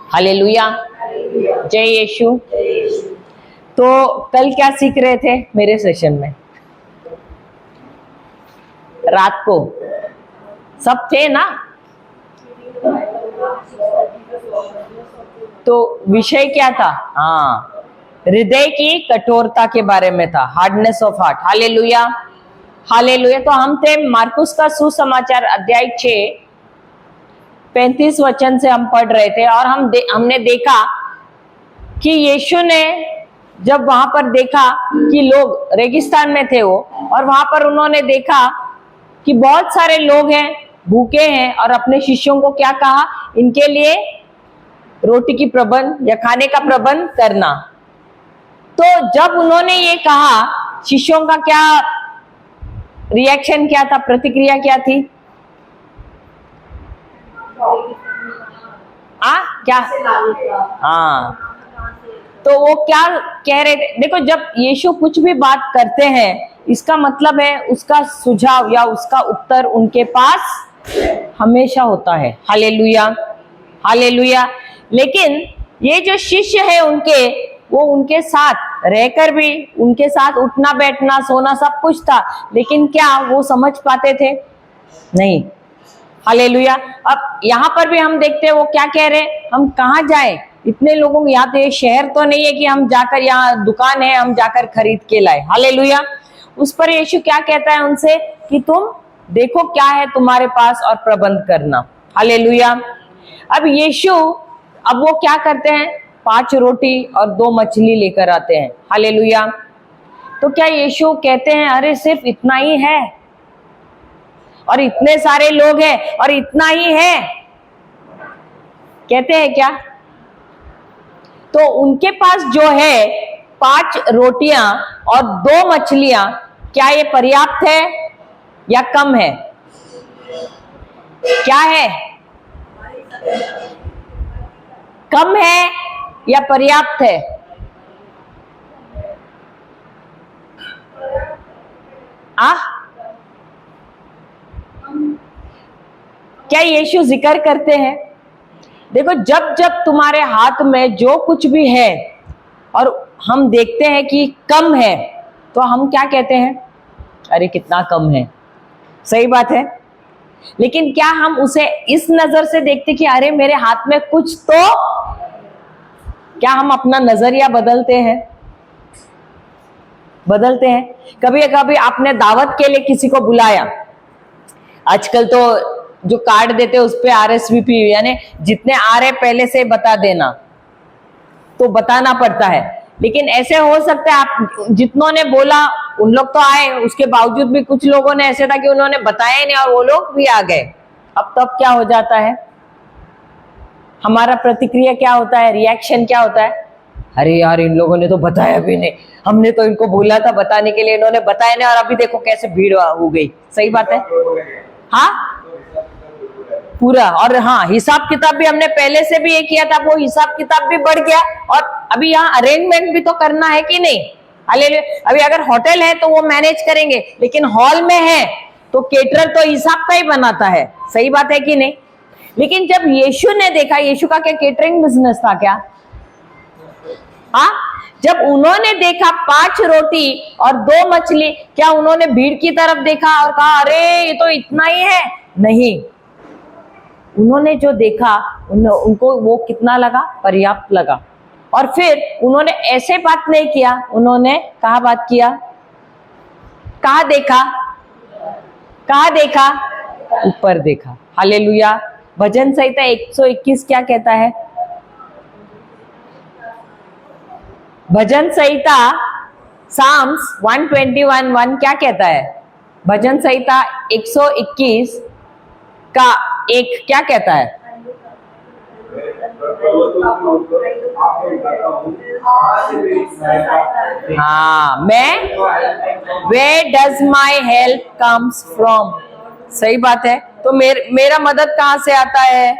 Hallelujah, जय यीशु। तो कल क्या सीख रहे थे मेरे सेशन में? रात को सब थे ना? तो विषय क्या था? हाँ, हृदय की कठोरता के बारे में था, hardness of heart. Hallelujah, hallelujah. तो हम थे मार्कुस का सुसमाचार अध्याय 6 35 वचन से हम पढ़ रहे थे, और हमने देखा कि यीशु ने जब वहां पर देखा कि लोग रेगिस्तान में थे वो, और वहां पर उन्होंने देखा कि बहुत सारे लोग हैं, भूखे हैं, और अपने शिष्यों को क्या कहा? इनके लिए रोटी की प्रबंध या खाने का प्रबंध करना। तो जब उन्होंने ये कहा, शिष्यों का क्या रिएक्शन क्या था, प्रतिक्रिया क्या थी? क्या? हाँ, तो वो क्या कह रहे थे? देखो, जब यीशु कुछ भी बात करते हैं, इसका मतलब है उसका सुझाव या उसका उत्तर उनके पास हमेशा होता है। Hallelujah, hallelujah. लेकिन ये जो शिष्य है उनके, वो उनके साथ रहकर भी उनके साथ उठना बैठना सोना सब कुछ था, लेकिन क्या वो समझ पाते थे? नहीं। हालेलुया। अब यहाँ पर भी हम देखते हैं वो क्या कह रहे हैं, हम कहाँ जाएं? इतने लोगों को, यहाँ तो ये शहर तो नहीं है कि हम जाकर, यहाँ दुकान है हम जाकर खरीद के लाए। हालेलुया। उस पर यीशु क्या कहता है उनसे कि तुम देखो क्या है तुम्हारे पास और प्रबंध करना। हालेलुया। अब यीशु, अब वो क्या करते हैं? 5 रोटी और 2 मछली लेकर आते हैं। हालेलुया। तो क्या यीशु कहते हैं अरे सिर्फ इतना ही है और इतने सारे लोग हैं और इतना ही है, कहते हैं क्या? तो उनके पास जो है 5 रोटियां और 2 मछलियां, क्या ये पर्याप्त है या कम है? क्या है? कम है या पर्याप्त है? क्या यीशु जिक्र करते हैं? देखो, जब जब तुम्हारे हाथ में जो कुछ भी है और हम देखते हैं कि कम है, तो हम क्या कहते हैं? अरे कितना कम है। सही बात है। लेकिन क्या हम उसे इस नजर से देखते कि अरे मेरे हाथ में कुछ तो? क्या हम अपना नजरिया बदलते हैं? बदलते हैं। कभी कभी आपने दावत के लिए किसी को बुलाया, आजकल तो जो कार्ड देते हैं उस पे RSVP यानी जितने आ रहे पहले से बता देना, तो बताना पड़ता है। लेकिन ऐसे हो सकता है आप जितनों ने बोला उन लोग तो आए, उसके बावजूद भी कुछ लोगों ने ऐसे था कि उन्होंने बताया नहीं और वो लोग भी आ गए। अब तब क्या हो जाता है? हमारा प्रतिक्रिया क्या होता है? रिएक्शन क्या होता है? अरे यार, इन लोगों ने तो बताया भी नहीं, हमने तो इनको बोला था बताने के लिए, इन्होंने बताया नहीं, और अभी देखो कैसे भीड़ हो गई। सही बात है। हाँ, पूरा। और हाँ, हिसाब किताब भी हमने पहले से भी ये किया था, वो हिसाब किताब भी बढ़ गया, और अभी यहाँ अरेंजमेंट भी तो करना है कि नहीं? हालेलुया। अभी अगर होटल है तो वो मैनेज करेंगे, लेकिन हॉल में है तो केटरर तो हिसाब का ही बनाता है। सही बात है कि नहीं? लेकिन जब यीशु ने देखा, यीशु का क्या केटरिंग बिजनेस था क्या? हाँ, जब उन्होंने देखा 5 रोटी और 2 मछली, क्या उन्होंने भीड़ की तरफ देखा और कहा अरे ये तो इतना ही है? नहीं। उन्होंने जो देखा उनको वो कितना लगा? पर्याप्त लगा। और फिर उन्होंने ऐसे बात नहीं किया, उन्होंने कहा बात किया? कहा देखा? कहा देखा? ऊपर देखा। हालेलुया। भजन संहिता 121 क्या कहता है? भजन संहिता साम्स 121:1 क्या कहता है? भजन संहिता 121 का 1 क्या कहता है? हाँ, मैं where does my help comes from? सही बात है। तो मेरा मदद कहाँ से आता है?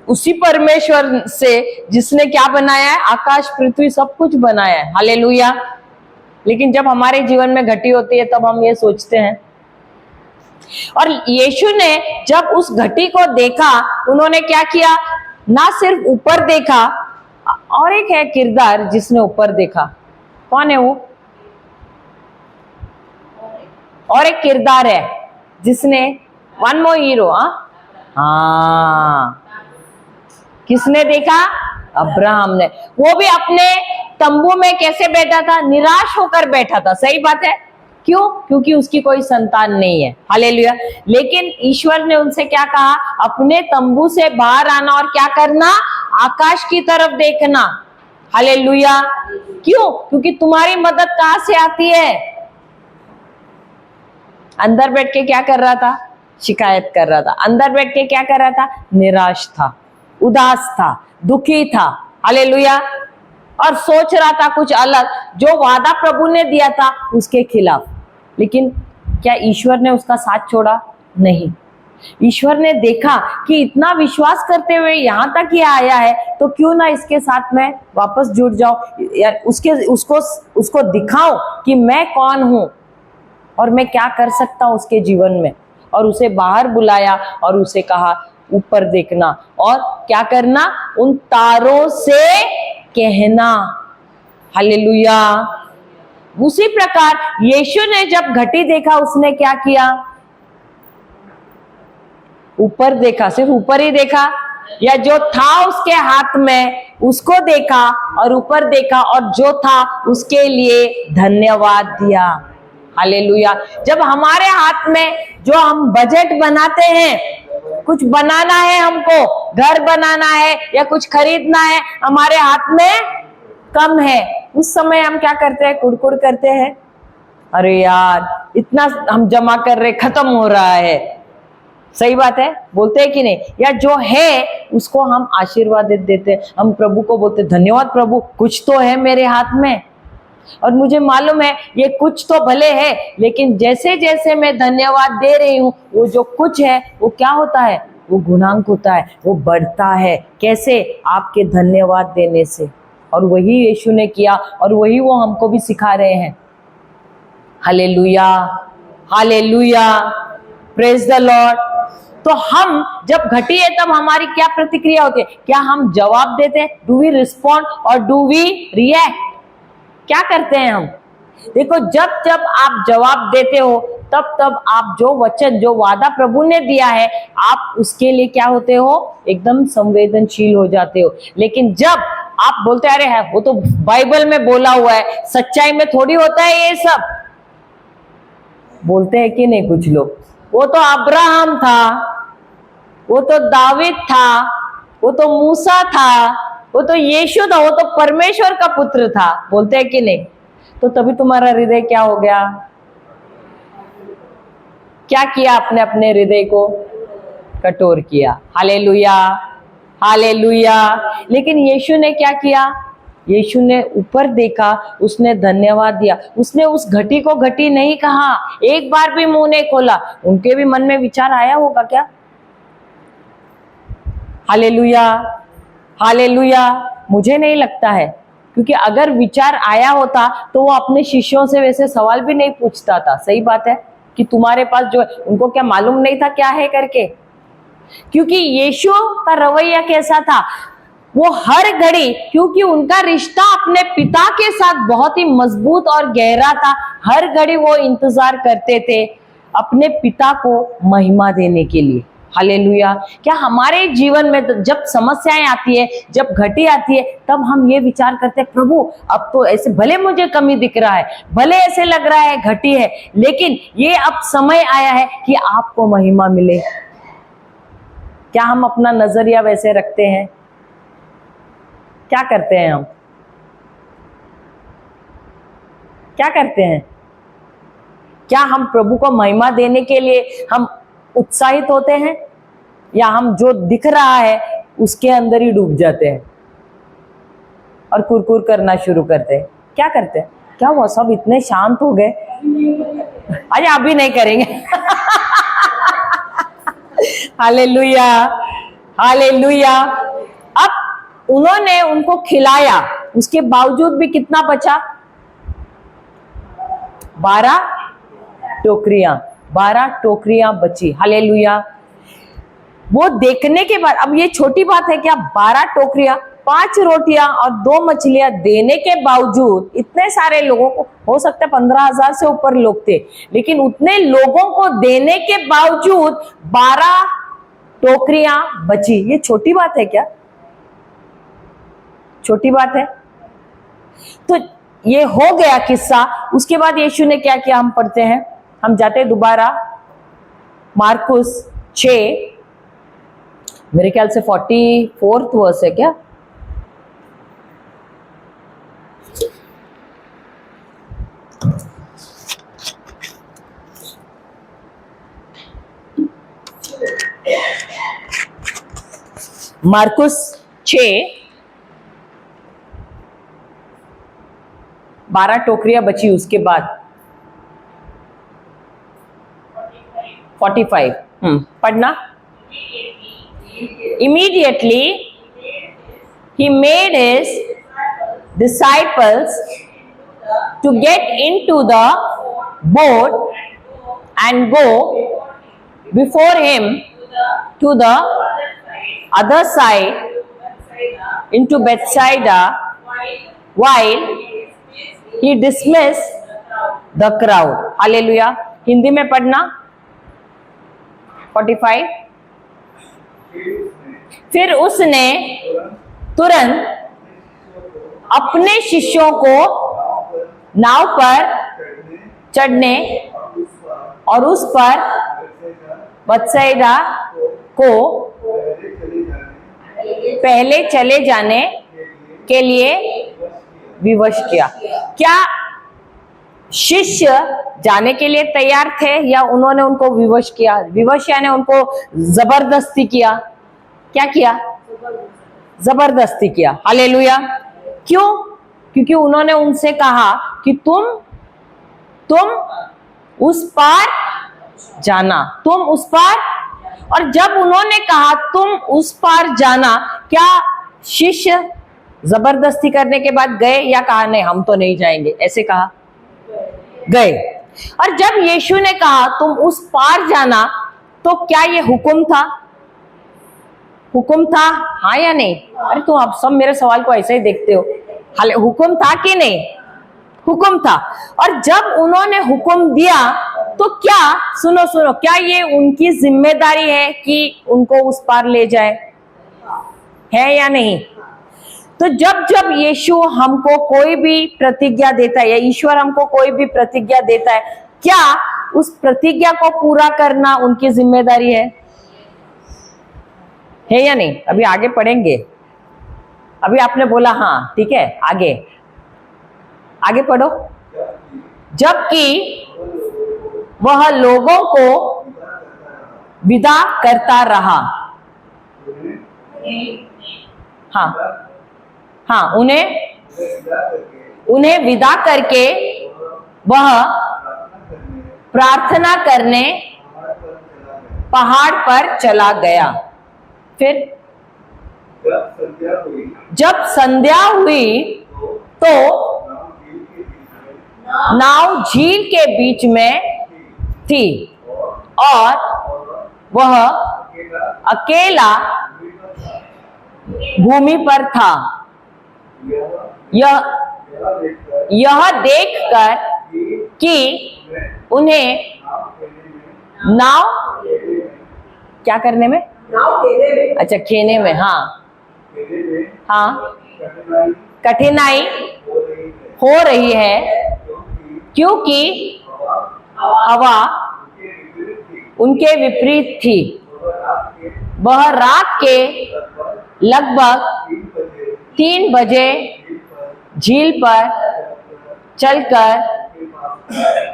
उसी परमेश्वर से जिसने क्या बनाया है? आकाश पृथ्वी सब कुछ बनाया है। हालेलुया। लेकिन जब हमारे जीवन में घटी होती है तब हम ये सोचते हैं और यीशु ने जब उस घटी को देखा, उन्होंने क्या किया? ना सिर्फ ऊपर देखा, और एक है किरदार जिसने ऊपर देखा, कौन है वो? और एक किरदार है जिसने, वन मोर हीरो, हाँ, किसने देखा? अब्राहम ने। वो भी अपने तंबू में कैसे बैठा था? निराश होकर बैठा था। सही बात है। क्यों? क्योंकि उसकी कोई संतान नहीं है। हालेलुया। लेकिन ईश्वर ने उनसे क्या कहा? अपने तंबू से बाहर आना और क्या करना? आकाश की तरफ देखना। हालेलुया। क्यों? क्योंकि तुम्हारी मदद कहां से आती है? अंदर बैठ के क्या कर रहा था? शिकायत कर रहा था। अंदर बैठ के क्या कर रहा था? निराश था, उदास था, दुखी था। हालेलुया। और सोच रहा था कुछ अलग, जो वादा प्रभु ने दिया था उसके खिलाफ। लेकिन क्या ईश्वर ने उसका साथ छोड़ा? नहीं। ईश्वर ने देखा कि इतना विश्वास करते हुए यहां तक ये आया है, तो क्यों ना इसके साथ मैं वापस जुड़ जाऊं, या उसको दिखाऊं कि मैं कौन हूं और मैं क्या कर सकता हूं उसके जीवन में। और उसे बाहर बुलाया और उसे कहा ऊपर देखना और क्या करना? उन तारों से कहना। हालेलुया। उसी प्रकार यीशु ने जब घटी देखा, उसने क्या किया? ऊपर देखा। सिर्फ ऊपर ही देखा, या जो था उसके हाथ में उसको देखा और ऊपर देखा, और जो था उसके लिए धन्यवाद दिया। हालेलुया। जब हमारे हाथ में जो हम बजट बनाते हैं, कुछ बनाना है हमको, घर बनाना है या कुछ खरीदना है, हमारे हाथ में कम है, उस समय हम क्या करते हैं? कुड़कुड़ करते हैं, अरे यार इतना हम जमा कर रहे, खत्म हो रहा है। सही बात है, बोलते हैं कि नहीं? या जो है उसको हम आशीर्वाद देते हैं, हम प्रभु को बोलते धन्यवाद प्रभु, कुछ तो है मेरे हाथ में, और मुझे मालूम है ये कुछ तो भले है, लेकिन जैसे जैसे मैं धन्यवाद दे रही हूं, वो जो कुछ है वो क्या होता है? वो गुणांक होता है, वो बढ़ता है। कैसे? आपके धन्यवाद देने से। और वही यीशु ने किया, और वही वो हमको भी सिखा रहे हैं। Hallelujah, hallelujah, praise the Lord. तो हम जब घटी है तब हमारी क्या प्रतिक्रिया होती है? क्या हम जवाब देते हैं? डू वी रिस्पॉन्ड और डू वी रिएक्ट? क्या करते हैं हम? देखो, जब जब आप जवाब देते हो, तब तब आप जो वचन, जो वादा प्रभु ने दिया है, आप उसके लिए क्या होते हो? एकदम संवेदनशील हो जाते हो। लेकिन जब आप बोलते अरे है वो तो बाइबल में बोला हुआ है, सच्चाई में थोड़ी होता है ये सब, बोलते हैं कि नहीं कुछ लोग? वो तो अब्राहम था, वो तो दावीद था, वो तो मूसा था, वो तो यीशु था, वो तो परमेश्वर का पुत्र था, बोलते हैं कि नहीं? तो तभी तुम्हारा हृदय क्या हो गया? क्या किया? आपने अपने हृदय को कठोर किया। Hallelujah, hallelujah. लेकिन यीशु ने क्या किया? यीशु ने ऊपर देखा, उसने धन्यवाद दिया। उसने उस घटी को घटी नहीं कहा, एक बार भी मुंह नहीं खोला। उनके भी मन में विचार आया होगा क्या? Hallelujah, hallelujah. मुझे नहीं लगता है, क्योंकि अगर विचार आया होता तो वो अपने शिष्यों से वैसे सवाल भी नहीं पूछता था। सही बात है कि तुम्हारे पास जो है, उनको क्या मालूम नहीं था क्या है करके? क्योंकि यीशु का रवैया कैसा था? वो हर घड़ी, क्योंकि उनका रिश्ता अपने पिता के साथ बहुत ही मजबूत और गहरा था, हर घड़ी वो इंतजार करते थे अपने पिता को महिमा देने के लिए। हालेलुया। क्या हमारे जीवन में जब समस्याएं आती है, जब घटी आती है, तब हम ये विचार करते हैं प्रभु अब तो ऐसे, भले मुझे कमी दिख रहा है, भले ऐसे लग रहा है घटी है, लेकिन ये अब समय आया है कि आपको महिमा मिले? क्या हम अपना नजरिया वैसे रखते हैं? क्या करते हैं हम? क्या करते हैं? क्या हम प्रभु को महिमा देने के लिए हम उत्साहित होते हैं, या हम जो दिख रहा है उसके अंदर ही डूब जाते हैं और कुरकुर करना शुरू करते हैं? क्या करते हैं? क्या वो सब इतने शांत हो गए? अरे अभी नहीं करेंगे। Hallelujah, hallelujah. अब उन्होंने उनको खिलाया, उसके बावजूद भी कितना बचा? 12 टोकरियां। 12 टोकरियां बची। हालेलुया। वो देखने के बाद, अब ये छोटी बात है क्या, 12 टोकरियां, 5 रोटियां और 2 मछलियां देने के बावजूद इतने सारे लोगों को, हो सकता है 15,000 से ऊपर लोग थे, लेकिन उतने लोगों को देने के बावजूद 12 टोकरियां बची। ये छोटी बात है क्या? छोटी बात है? तो ये हो गया किस्सा। उसके बाद यीशु ने क्या किया, हम पढ़ते हैं, हम जाते हैं दोबारा मार्कुस 6, मेरे ख्याल से 44th वर्स है क्या? मार्कुस 6, 12 टोकरियां बची। उसके बाद 45 पढ़ना। Immediately he made his disciples to get into the boat and go before him to the other side into Bethsaida, while he dismissed the crowd. Hallelujah. Hindi में पढ़ना 45। फिर उसने तुरंत अपने शिष्यों को नाव पर चढ़ने और उस पर बथसैदा को पहले चले जाने के लिए विवश किया। क्या शिष्य जाने के लिए तैयार थे या उन्होंने उनको विवश किया? विवश यानी उनको जबरदस्ती किया। क्या किया? जबरदस्ती किया। हालेलुया। क्यों? क्योंकि उन्होंने उनसे कहा कि तुम उस पार जाना, तुम उस पार। और जब उन्होंने कहा तुम उस पार जाना, क्या शिष्य जबरदस्ती करने के बाद गए या कहा नहीं हम तो नहीं जाएंगे? ऐसे कहा, गए। और जब यीशु ने कहा तुम उस पार जाना, तो क्या ये हुक्म था? हुक्म था, हाँ या नहीं? अरे तुम आप सब मेरे सवाल को ऐसे ही देखते हो। हाले हुक्म था कि नहीं? हुक्म था। और जब उन्होंने हुक्म दिया तो क्या, सुनो, क्या ये उनकी जिम्मेदारी है कि उनको उस पार ले जाए? है या नहीं? तो जब यीशु हमको कोई भी प्रतिज्ञा देता है या ईश्वर हमको कोई भी प्रतिज्ञा देता है, क्या उस प्रतिज्ञा को पूरा करना उनकी जिम्मेदारी है या नहीं? अभी आगे पढ़ेंगे। अभी आपने बोला हाँ, ठीक है, आगे पढ़ो। जबकि वह लोगों को विदा करता रहा। हाँ, उन्हें विदा करके वह प्रार्थना करने पहाड़ पर चला गया। फिर जब संध्या हुई तो नाव झील के बीच में थी और वह अकेला भूमि पर था। यह देखकर कि उन्हें नाव क्या करने में, अच्छा खेने में, हाँ कठिनाई हो रही है, क्योंकि हवा उनके विपरीत थी। वह रात के लगभग 3 बजे झील पर चलकर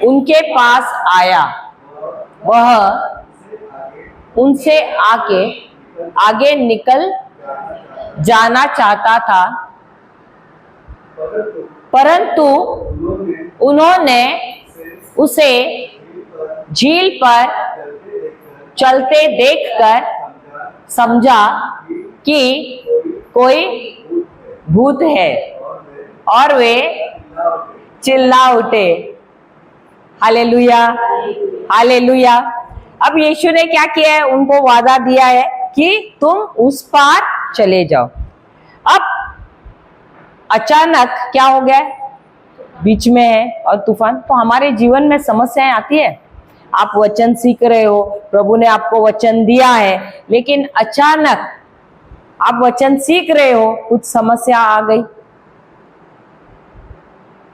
उनके पास आया। वह उनसे आगे निकल जाना चाहता था, परंतु उन्होंने उसे झील पर चलते देखकर समझा कि कोई भूत है और वे चिल्ला उठे। Hallelujah, hallelujah. अब यीशु ने क्या किया है, उनको वादा दिया है कि तुम उस पार चले जाओ। अब अचानक क्या हो गया, बीच में है और तूफान। तो हमारे जीवन में समस्याएं आती है। आप वचन सीख रहे हो, प्रभु ने आपको वचन दिया है, लेकिन अचानक आप वचन सीख रहे हो, कुछ समस्या आ गई।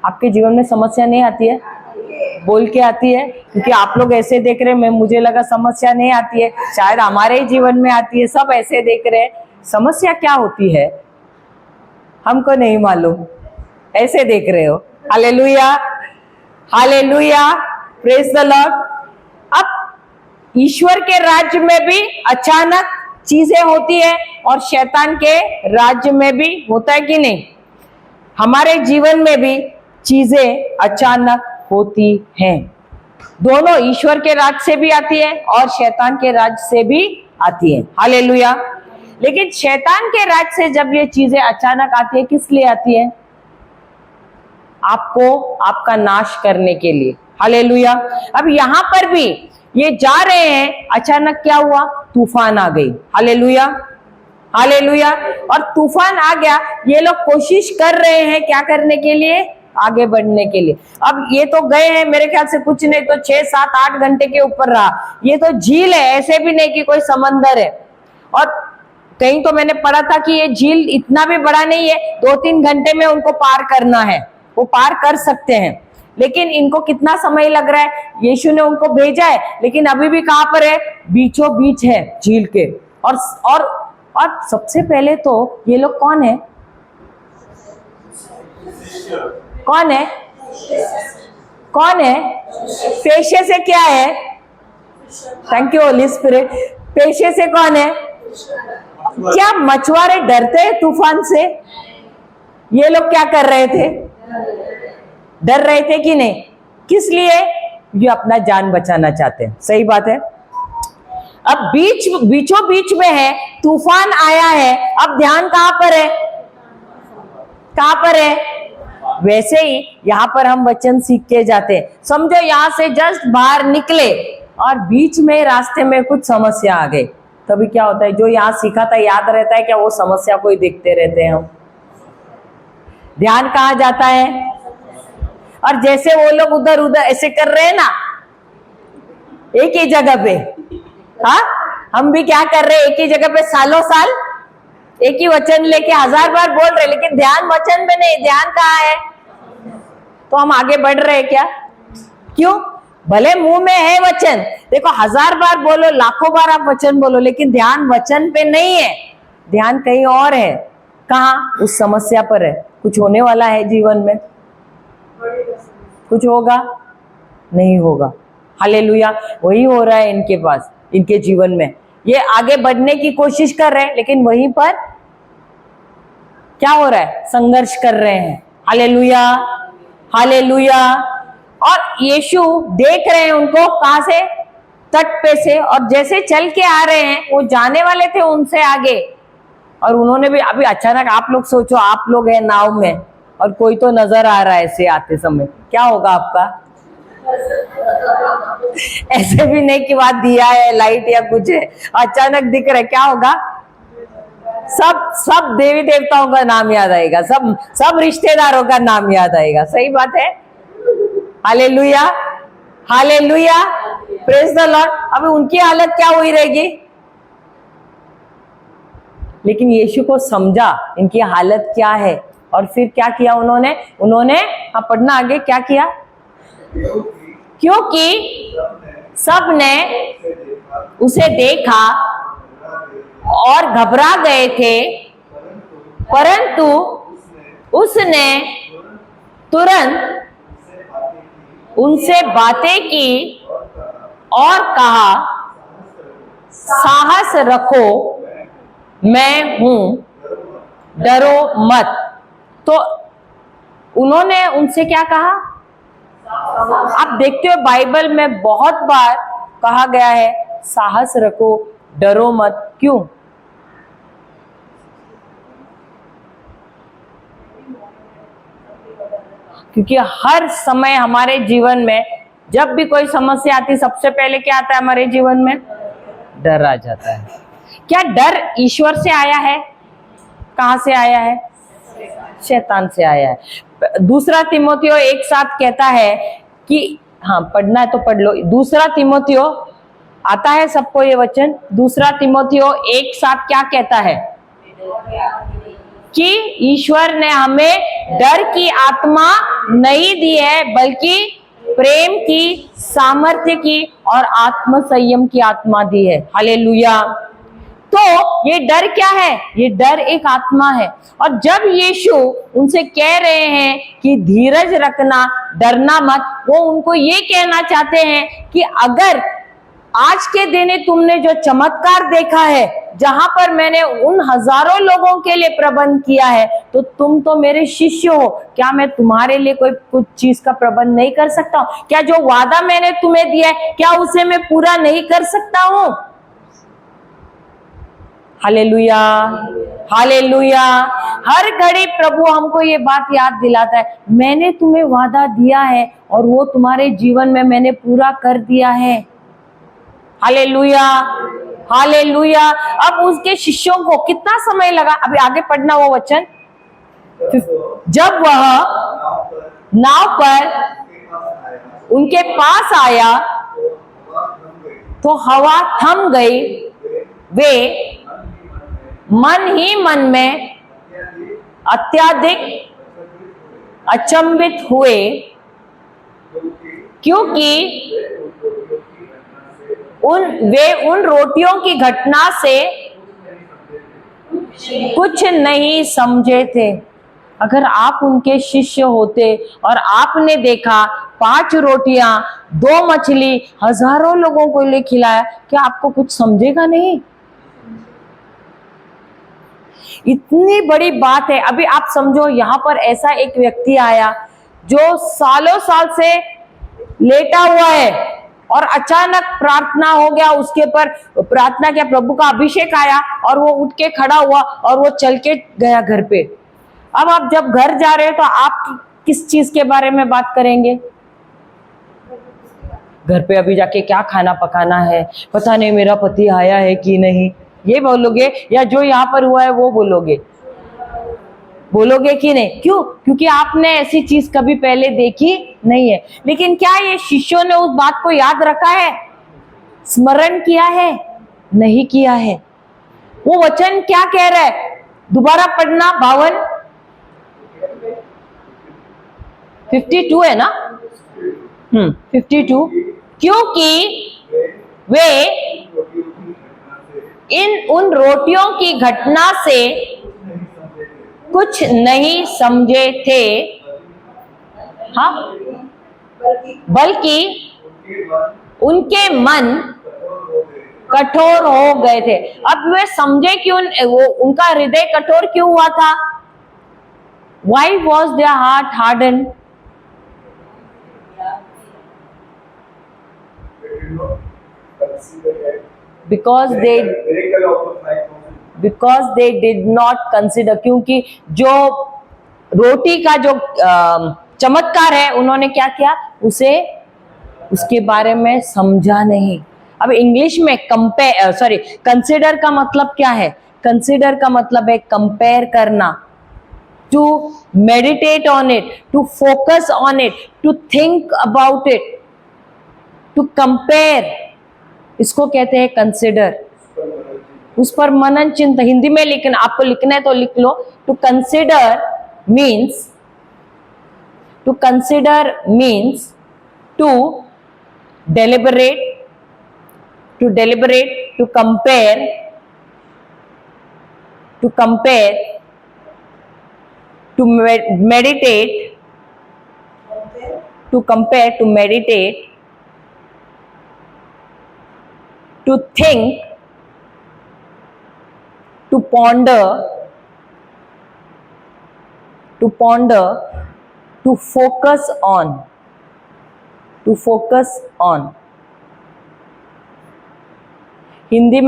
आपके जीवन में समस्या नहीं आती है? बोल के आती है, क्योंकि आप लोग ऐसे देख रहे हैं, मुझे लगा समस्या नहीं आती है, शायद हमारे ही जीवन में आती है। सब ऐसे देख रहे हैं। समस्या क्या होती है हमको नहीं मालूम, ऐसे देख रहे हो। Hallelujah, hallelujah, praise the Lord. अब ईश्वर के राज्य में भी अचानक चीजें होती है और शैतान के राज्य में भी होता है कि नहीं? हमारे जीवन में भी चीजें अचानक होती हैं। दोनों ईश्वर के राज्य से भी आती है और शैतान के राज्य से भी आती है। हालेलुया। लेकिन शैतान के राज्य से जब ये चीजें अचानक आती है, किस लिए आती है? आपको, आपका नाश करने के लिए। हालेलुया। अब यहां पर भी ये जा रहे हैं, अचानक क्या हुआ? तूफान आ गई। Hallelujah, hallelujah. और तूफान आ गया। ये लोग कोशिश कर रहे हैं क्या करने के लिए? आगे बढ़ने के लिए। अब ये तो गए हैं, मेरे ख्याल से कुछ नहीं तो 6, 7, 8 घंटे के ऊपर रहा। ये तो झील है, ऐसे भी नहीं कि कोई समंदर है। और कहीं तो मैंने पढ़ा था कि ये झील इतना भी बड़ा नहीं है, 2-3 घंटे में उनको पार करना है। वो पार कर सकते हैं, लेकिन इनको कितना समय लग रहा है? यीशु ने उनको भेजा है, लेकिन अभी भी कहां पर है? बीचों बीच है झील के। और सबसे पहले तो ये लोग कौन है? कौन है? कौन है? पेशे से क्या है? Thank you Holi spirit. पेशे से कौन है? क्या मछुआरे डरते हैं तूफान से? ये लोग क्या कर रहे थे? डर रहे थे कि नहीं? किस लिए? ये अपना जान बचाना चाहते हैं। सही बात है। अब बीचों बीच में है, तूफान आया है। अब ध्यान कहां पर है? कहां पर है? वैसे ही यहां पर हम वचन सीख के जाते हैं। समझो यहां से जस्ट बाहर निकले और बीच में रास्ते में कुछ समस्या आ गई, तभी क्या होता है? जो यहां सीखा था याद रहता है क्या? वो समस्या को ही देखते रहते हैं हम। ध्यान कहां जाता है? और जैसे वो लोग उधर उधर ऐसे कर रहे हैं ना, एक ही जगह पे। हाँ, हम भी क्या कर रहे हैं? एक ही जगह पे सालों साल एक ही वचन लेके 1000 बार बोल रहे, लेकिन ध्यान वचन में नहीं। ध्यान कहाँ है? तो हम आगे बढ़ रहे हैं क्या? क्यों? भले मुंह में है वचन, देखो 1000 बार बोलो, लाखों बार आप वचन बोलो, लेकिन ध्यान वचन पे नहीं है। ध्यान कहीं और है। कहाँ? उस समस्या पर है। कुछ होने वाला है जीवन में? कुछ होगा? नहीं होगा। हालेलुया। वही हो रहा है इनके पास, इनके जीवन में। ये आगे बढ़ने की कोशिश कर रहे हैं, लेकिन वहीं पर क्या हो रहा है? संघर्ष कर रहे हैं। Hallelujah, hallelujah. और यीशु देख रहे हैं उनको कहां से? तट पे से। और जैसे चल के आ रहे हैं, वो जाने वाले थे उनसे आगे, और उन्होंने भी अभी अचानक, आप लोग सोचो, आप लोग हैं नाव में और कोई तो नजर आ रहा है ऐसे आते समय, क्या होगा आपका? ऐसे भी नहीं कि वहां दिया है, लाइट या कुछ है, अचानक दिख रहा है, क्या होगा? सब देवी देवताओं का नाम याद आएगा, सब रिश्तेदारों का नाम याद आएगा। सही बात है। Hallelujah, hallelujah, praise the Lord. अभी उनकी हालत क्या हुई रहेगी? लेकिन यीशु को समझा इनकी हालत क्या है, और फिर क्या किया उन्होंने हाँ, पढ़ना आगे, क्या किया? क्योंकि सबने उसे देखा और घबरा गए थे, परंतु उसने तुरंत उनसे बातें की और कहा, साहस रखो, मैं हूं, डरो मत। तो उन्होंने उनसे क्या कहा? आप देखते हो बाइबल में बहुत बार कहा गया है, साहस रखो, डरो मत। क्यों? क्योंकि हर समय हमारे जीवन में जब भी कोई समस्या आती सबसे पहले क्या आता है हमारे जीवन में? डर आ जाता है। क्या डर ईश्वर से आया है? कहां से आया है? शैतान से आया है। दूसरा तीमुथियो 1:7 कहता है कि, हाँ पढ़ना है तो पढ़ लो। दूसरा तीमुथियो, आता है सबको ये वचन? दूसरा तीमुथियो 1:7 क्या कहता है? कि ईश्वर ने हमें डर की आत्मा नहीं दी है, बल्कि प्रेम की, सामर्थ्य की और आत्म संयम की आत्मा दी है। हालेलुया। तो ये डर क्या है? ये डर एक आत्मा है। और जब यीशु उनसे कह रहे हैं कि धीरज रखना, डरना मत, वो उनको ये कहना चाहते हैं कि अगर आज के दिन तुमने जो चमत्कार देखा है, जहां पर मैंने उन हजारों लोगों के लिए प्रबंध किया है, तो तुम तो मेरे शिष्य हो। क्या मैं तुम्हारे लिए कोई कुछ चीज का प्रबंध नहीं कर सकता हूं? क्या जो वादा मैंने तुम्हें दिया है, क्या उसे मैं पूरा नहीं कर सकता हूं? Hallelujah, hallelujah. हर घड़ी प्रभु हमको ये बात याद दिलाता है, मैंने तुम्हें वादा दिया है और वो तुम्हारे जीवन में मैंने पूरा कर दिया है। Hallelujah, hallelujah. अब उसके शिष्यों को कितना समय लगा? अभी आगे पढ़ना वो वचन। जब वह नाव पर उनके पास आया तो हवा थम गई। वे मन ही मन में अत्यधिक अचंभित हुए, क्योंकि वे उन रोटियों की घटना से कुछ नहीं समझे थे। अगर आप उनके शिष्य होते और आपने देखा 5 रोटियां 2 मछली हजारों लोगों को लिए खिलाया, क्या आपको कुछ समझेगा नहीं? इतनी बड़ी बात है। अभी आप समझो, यहां पर ऐसा एक व्यक्ति आया जो सालों साल से लेटा हुआ है और अचानक प्रार्थना हो गया, उसके पर प्रार्थना किया, प्रभु का अभिषेक आया और वो उठ के खड़ा हुआ और वो चल के गया घर पे। अब आप जब घर जा रहे हो तो आप किस चीज के बारे में बात करेंगे? घर पे अभी जाके क्या खाना पकाना है, पता नहीं मेरा पति आया है कि नहीं, ये बोलोगे? या जो यहाँ पर हुआ है वो बोलोगे? बोलोगे कि नहीं? क्यों? क्योंकि आपने ऐसी चीज कभी पहले देखी नहीं है। लेकिन क्या ये शिष्यों ने उस बात को याद रखा है, स्मरण किया है? नहीं किया है। वो वचन क्या कह रहा है? दोबारा पढ़ना। 52 है ना? 52। क्योंकि वे उन रोटियों की घटना से कुछ नहीं समझे थे, हाँ, बल्कि उनके मन कठोर हो गए थे। अब वे समझे क्यों? वो उनका हृदय कठोर क्यों हुआ था? Why was their heart hardened? Because they did not consider। क्योंकि जो रोटी का जो चमत्कार है, उन्होंने क्या किया? उसके बारे में समझा नहीं। अब इंग्लिश में कंसिडर का मतलब क्या है? कंसिडर का मतलब है कंपेयर करना, to meditate on it, to focus on it, to think about it, to compare, इसको कहते हैं कंसिडर। उस पर मनन चिंतन, हिंदी में लिखना, आपको लिखना है तो लिख लो। To consider means to deliberate, to compare, to meditate, to compare, to meditate, to think, to ponder, to focus on, Hindi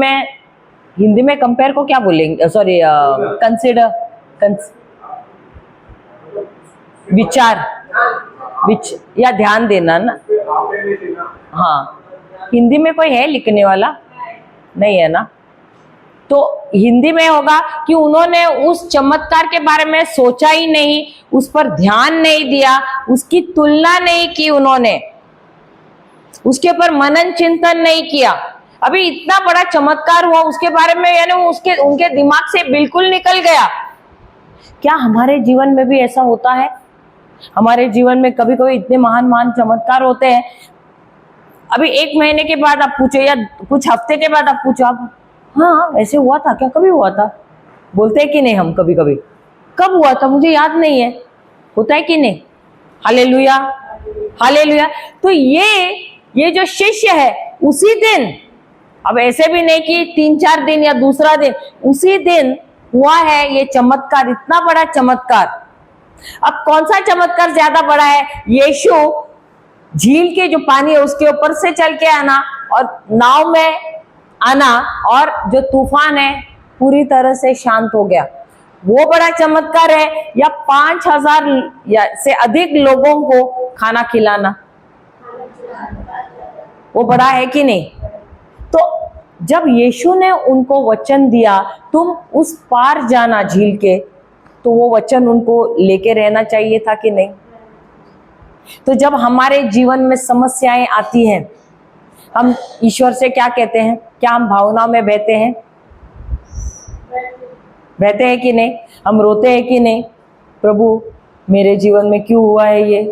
में कंपेयर को क्या बोलेंगे? कंसिडर, विचार या ध्यान देना ना, हाँ, हिंदी में कोई है लिखने वाला? नहीं है ना। तो हिंदी में होगा कि उन्होंने उस चमत्कार के बारे में सोचा ही नहीं, उस पर ध्यान नहीं दिया, उसकी तुलना नहीं की, उन्होंने उसके ऊपर मनन चिंतन नहीं किया। अभी इतना बड़ा चमत्कार हुआ उसके बारे में, यानी उसके उनके दिमाग से बिल्कुल निकल गया। क्या हमारे जीवन में भी ऐसा होता है? हमारे जीवन में कभी कभी इतने महान महान चमत्कार होते हैं, अभी 1 महीने के बाद आप पूछो या कुछ हफ्ते के बाद आप पूछो, आप हाँ ऐसे हुआ था क्या, कभी हुआ था? बोलते हैं कि नहीं हम कभी कभी, कब हुआ था मुझे याद नहीं है, होता है कि नहीं? Hallelujah, hallelujah. तो ये जो शिष्य है उसी दिन, अब ऐसे भी नहीं कि 3-4 दिन या दूसरा दिन, उसी दिन हुआ है ये चमत्कार, इतना बड़ा चमत्कार। अब कौन सा चमत्कार ज्यादा बड़ा है? यीशु झील के जो पानी है उसके ऊपर से चल के आना और नाव में आना, और जो तूफान है पूरी तरह से शांत हो गया, वो बड़ा चमत्कार है? या 5000 या से अधिक लोगों को खाना खिलाना, वो बड़ा है कि नहीं? तो जब यीशु ने उनको वचन दिया तुम उस पार जाना झील के, तो वो वचन उनको लेके रहना चाहिए था कि नहीं? तो जब हमारे जीवन में समस्याएं आती हैं, हम ईश्वर से क्या कहते हैं? क्या हम भावनाओं में बहते हैं? बहते हैं कि नहीं? हम रोते हैं कि नहीं? प्रभु मेरे जीवन में क्यों हुआ है ये,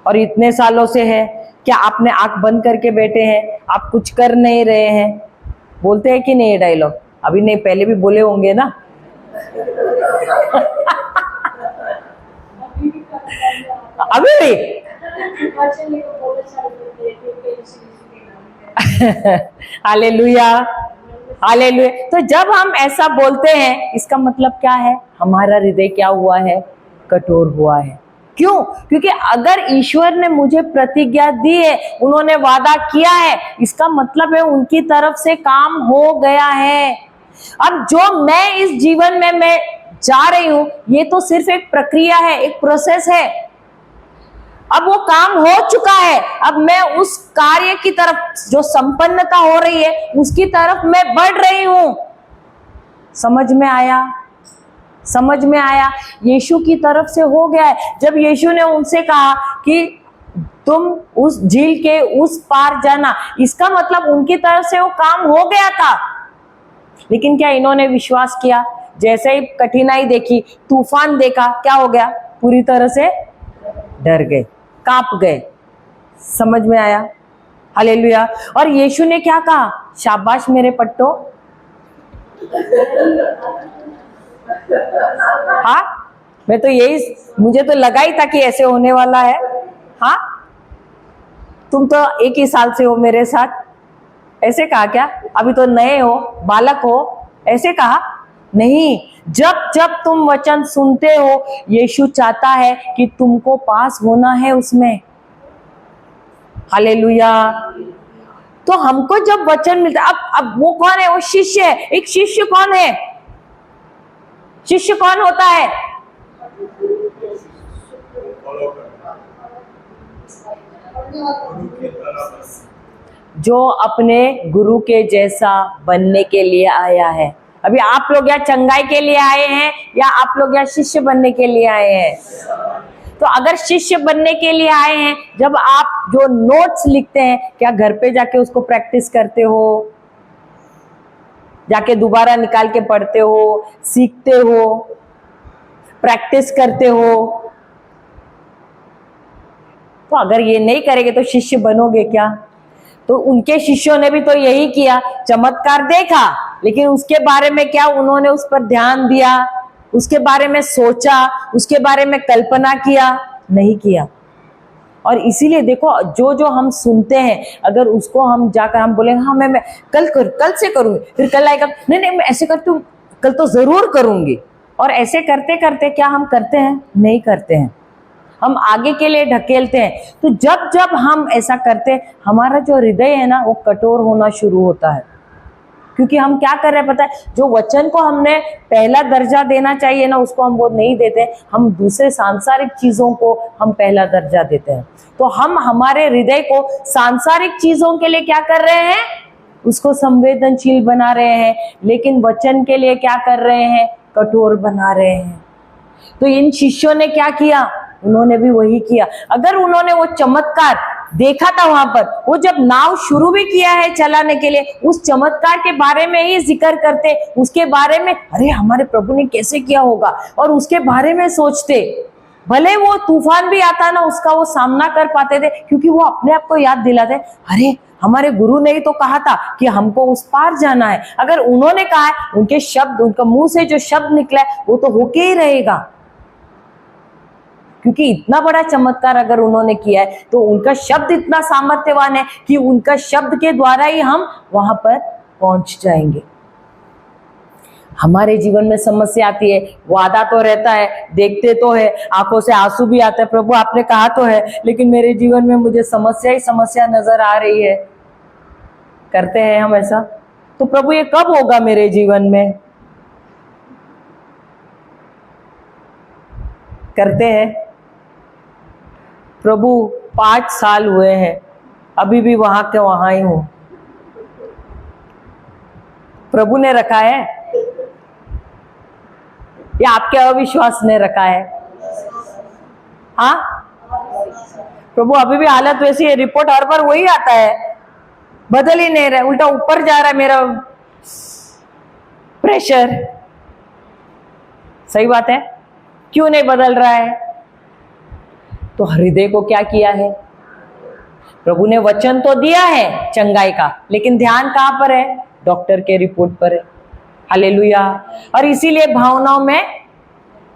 और इतने सालों से है, क्या आपने आंख बंद करके बैठे हैं, आप कुछ कर नहीं रहे हैं? बोलते हैं कि नहीं ये डायलॉग? अभी नहीं, पहले भी बोले होंगे ना। अभी भी हालेलुया, हालेलुया। तो जब हम ऐसा बोलते हैं इसका मतलब क्या है? हमारा हृदय क्या हुआ है? कठोर हुआ है। क्यों? क्योंकि अगर ईश्वर ने मुझे प्रतिज्ञा दी है, उन्होंने वादा किया है, इसका मतलब है उनकी तरफ से काम हो गया है। अब जो मैं इस जीवन में मैं जा रही हूं, ये तो सिर्फ एक प्रक्रिया है, एक प्रोसेस है। अब वो काम हो चुका है, अब मैं उस कार्य की तरफ जो संपन्नता हो रही है उसकी तरफ मैं बढ़ रही हूं। समझ में आया? समझ में आया? यीशु की तरफ से हो गया है। जब यीशु ने उनसे कहा कि तुम उस झील के उस पार जाना, इसका मतलब उनकी तरफ से वो काम हो गया था। लेकिन क्या इन्होंने विश्वास किया? जैसे ही कठिनाई देखी, तूफान देखा, क्या हो गया? पूरी तरह से डर गए, कांप गए। समझ में आया? हालेलुया। और यीशु ने क्या कहा? शाबाश मेरे पट्टो। हाँ, मैं तो यही, मुझे तो लगा ही था कि ऐसे होने वाला है। हाँ, तुम तो 1 ही साल से हो मेरे साथ, ऐसे कहा क्या? अभी तो नए हो, बालक हो, ऐसे कहा? नहीं, जब जब तुम वचन सुनते हो, यीशु चाहता है कि तुमको पास होना है उसमें। हालेलुया। तो हमको जब वचन मिलता है, अब वो कौन है? वो शिष्य है। एक शिष्य कौन है? शिष्य कौन होता है? जो अपने गुरु के जैसा बनने के लिए आया है। अभी आप लोग या चंगाई के लिए आए हैं, या आप लोग या शिष्य बनने के लिए आए हैं? तो अगर शिष्य बनने के लिए आए हैं, जब आप जो नोट्स लिखते हैं, क्या घर पे जाके उसको प्रैक्टिस करते हो? जाके दोबारा निकाल के पढ़ते हो, सीखते हो, प्रैक्टिस करते हो? तो अगर ये नहीं करेंगे तो शिष्य बनोगे क्या? तो उनके शिष्यों ने भी तो यही किया, चमत्कार देखा, लेकिन उसके बारे में क्या उन्होंने उस पर ध्यान दिया? उसके बारे में सोचा? उसके बारे में कल्पना किया? नहीं किया। और इसीलिए देखो, जो जो हम सुनते हैं, अगर उसको हम जाकर हम बोलेंगे हाँ मैं कल से करूंगी, फिर कल आएगा नहीं मैं ऐसे करती हूँ, कल तो जरूर करूंगी, और ऐसे करते करते क्या हम करते हैं? नहीं करते हैं, हम आगे के लिए ढकेलते हैं। तो जब जब हम ऐसा करते हैं, हमारा जो हृदय है ना, वो कठोर होना शुरू होता है। क्योंकि हम क्या कर रहे हैं पता है, जो वचन को हमने पहला दर्जा देना चाहिए ना, उसको हम वो नहीं देते, हम दूसरे सांसारिक चीजों को हम पहला दर्जा देते हैं। तो हम हमारे हृदय को सांसारिक चीजों के लिए क्या कर रहे हैं, उसको संवेदनशील बना रहे हैं, लेकिन वचन के लिए क्या कर रहे हैं, कठोर बना रहे हैं। तो इन शिष्यों ने क्या किया, उन्होंने भी वही किया। अगर उन्होंने वो चमत्कार देखा था वहां पर, वो जब नाव शुरू भी किया है चलाने के लिए, उस चमत्कार के बारे में ही जिक्र करते, उसके बारे में, अरे हमारे प्रभु ने कैसे किया होगा, और उसके बारे में सोचते। भले वो तूफान भी आता ना, उसका वो सामना कर पाते थे, क्योंकि वो अपने आप को याद दिलाते, अरे हमारे गुरु ने ही तो कहा था कि हमको उस पार जाना है। अगर उन्होंने कहा है, उनके शब्द, उनका मुंह से जो शब्द निकला है वो तो होके ही रहेगा, क्योंकि इतना बड़ा चमत्कार अगर उन्होंने किया है तो उनका शब्द इतना सामर्थ्यवान है कि उनका शब्द के द्वारा ही हम वहां पर पहुंच जाएंगे। हमारे जीवन में समस्या आती है, वादा तो रहता है, देखते तो है, आंखों से आंसू भी आता है, प्रभु आपने कहा तो है, लेकिन मेरे जीवन में मुझे समस्या ही समस्या नजर आ रही है। करते हैं हम ऐसा, तो प्रभु ये कब होगा मेरे जीवन में? करते हैं। प्रभु 5 साल हुए हैं, अभी भी वहां के वहां ही हूं। प्रभु ने रखा है या आपके अविश्वास ने रखा है? हाँ, प्रभु अभी भी हालत वैसी है, रिपोर्ट हर बार वही आता है, बदल ही नहीं रहा, उल्टा ऊपर जा रहा है मेरा प्रेशर। सही बात है, क्यों नहीं बदल रहा है? तो हृदय को क्या किया है? प्रभु ने वचन तो दिया है चंगाई का, लेकिन ध्यान कहां पर है? डॉक्टर के रिपोर्ट पर है। हालेलुया। और इसीलिए भावनाओं में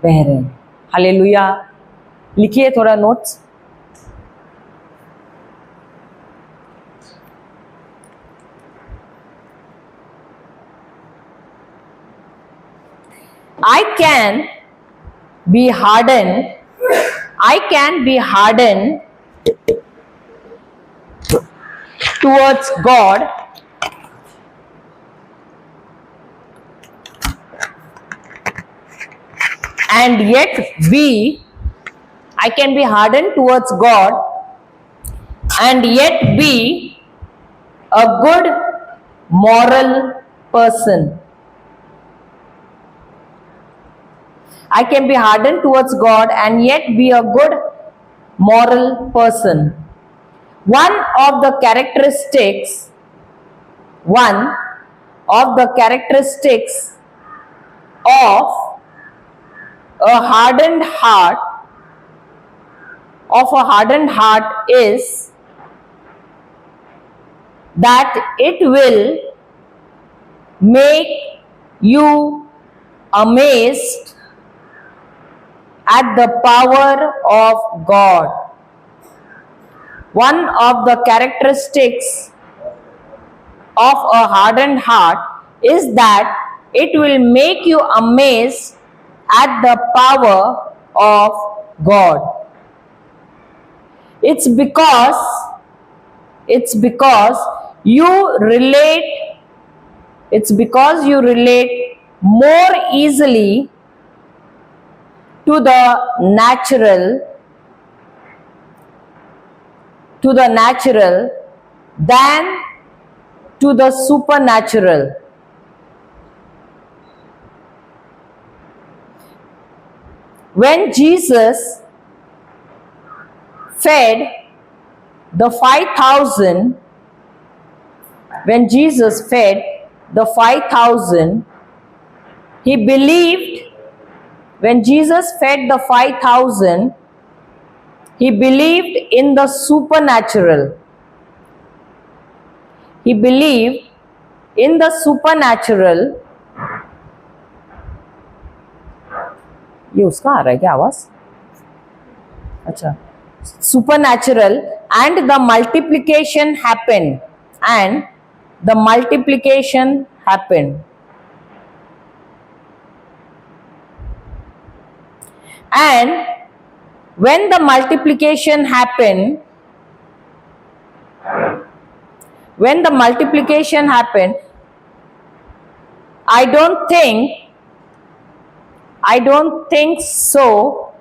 बह रहे हैं। हालेलुया। लिखिए थोड़ा notes. I can be hardened towards God and yet I can be hardened towards God and yet be a good moral person. I can be hardened towards God and yet be a good moral person. One of the characteristics of a hardened heart is that it will make you amazed at the power of God. One of the characteristics of a hardened heart is that it will make you amazed at the power of God. It's because you relate more easily to the natural than to the supernatural. When Jesus fed the 5,000, he believed, when Jesus fed the 5,000, he believed in the supernatural. He believed in the supernatural. ये उसका आ रहा है क्या आवाज? अच्छा, supernatural, and the multiplication happened. And when the multiplication happened, I don't think so.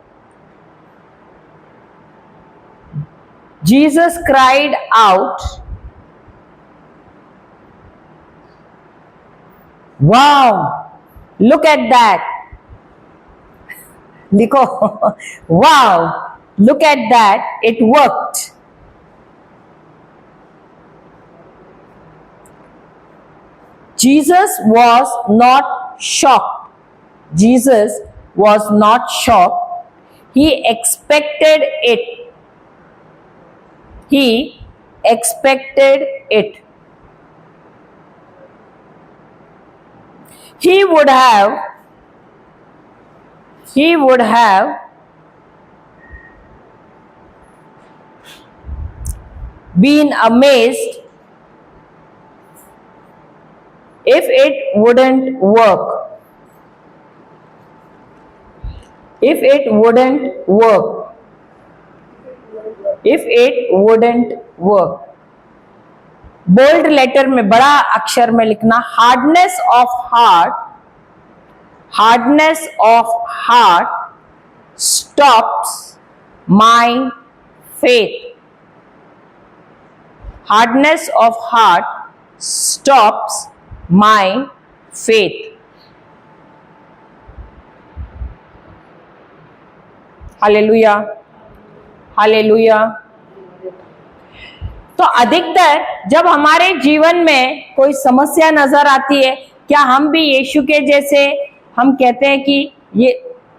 Jesus cried out, wow, look at that. Likho, wow, look at that, it worked. Jesus was not shocked. Jesus was not shocked. He expected it. He expected it. He would have been amazed if it wouldn't work. If it wouldn't work. If it wouldn't work. Bold letter में बड़ा अक्षर में लिखना, hardness of heart stops my faith. Hardness of heart stops my faith. Hallelujah, hallelujah. तो अधिकतर जब हमारे जीवन में कोई समस्या नजर आती है, क्या हम भी यीशु के जैसे हम कहते हैं कि ये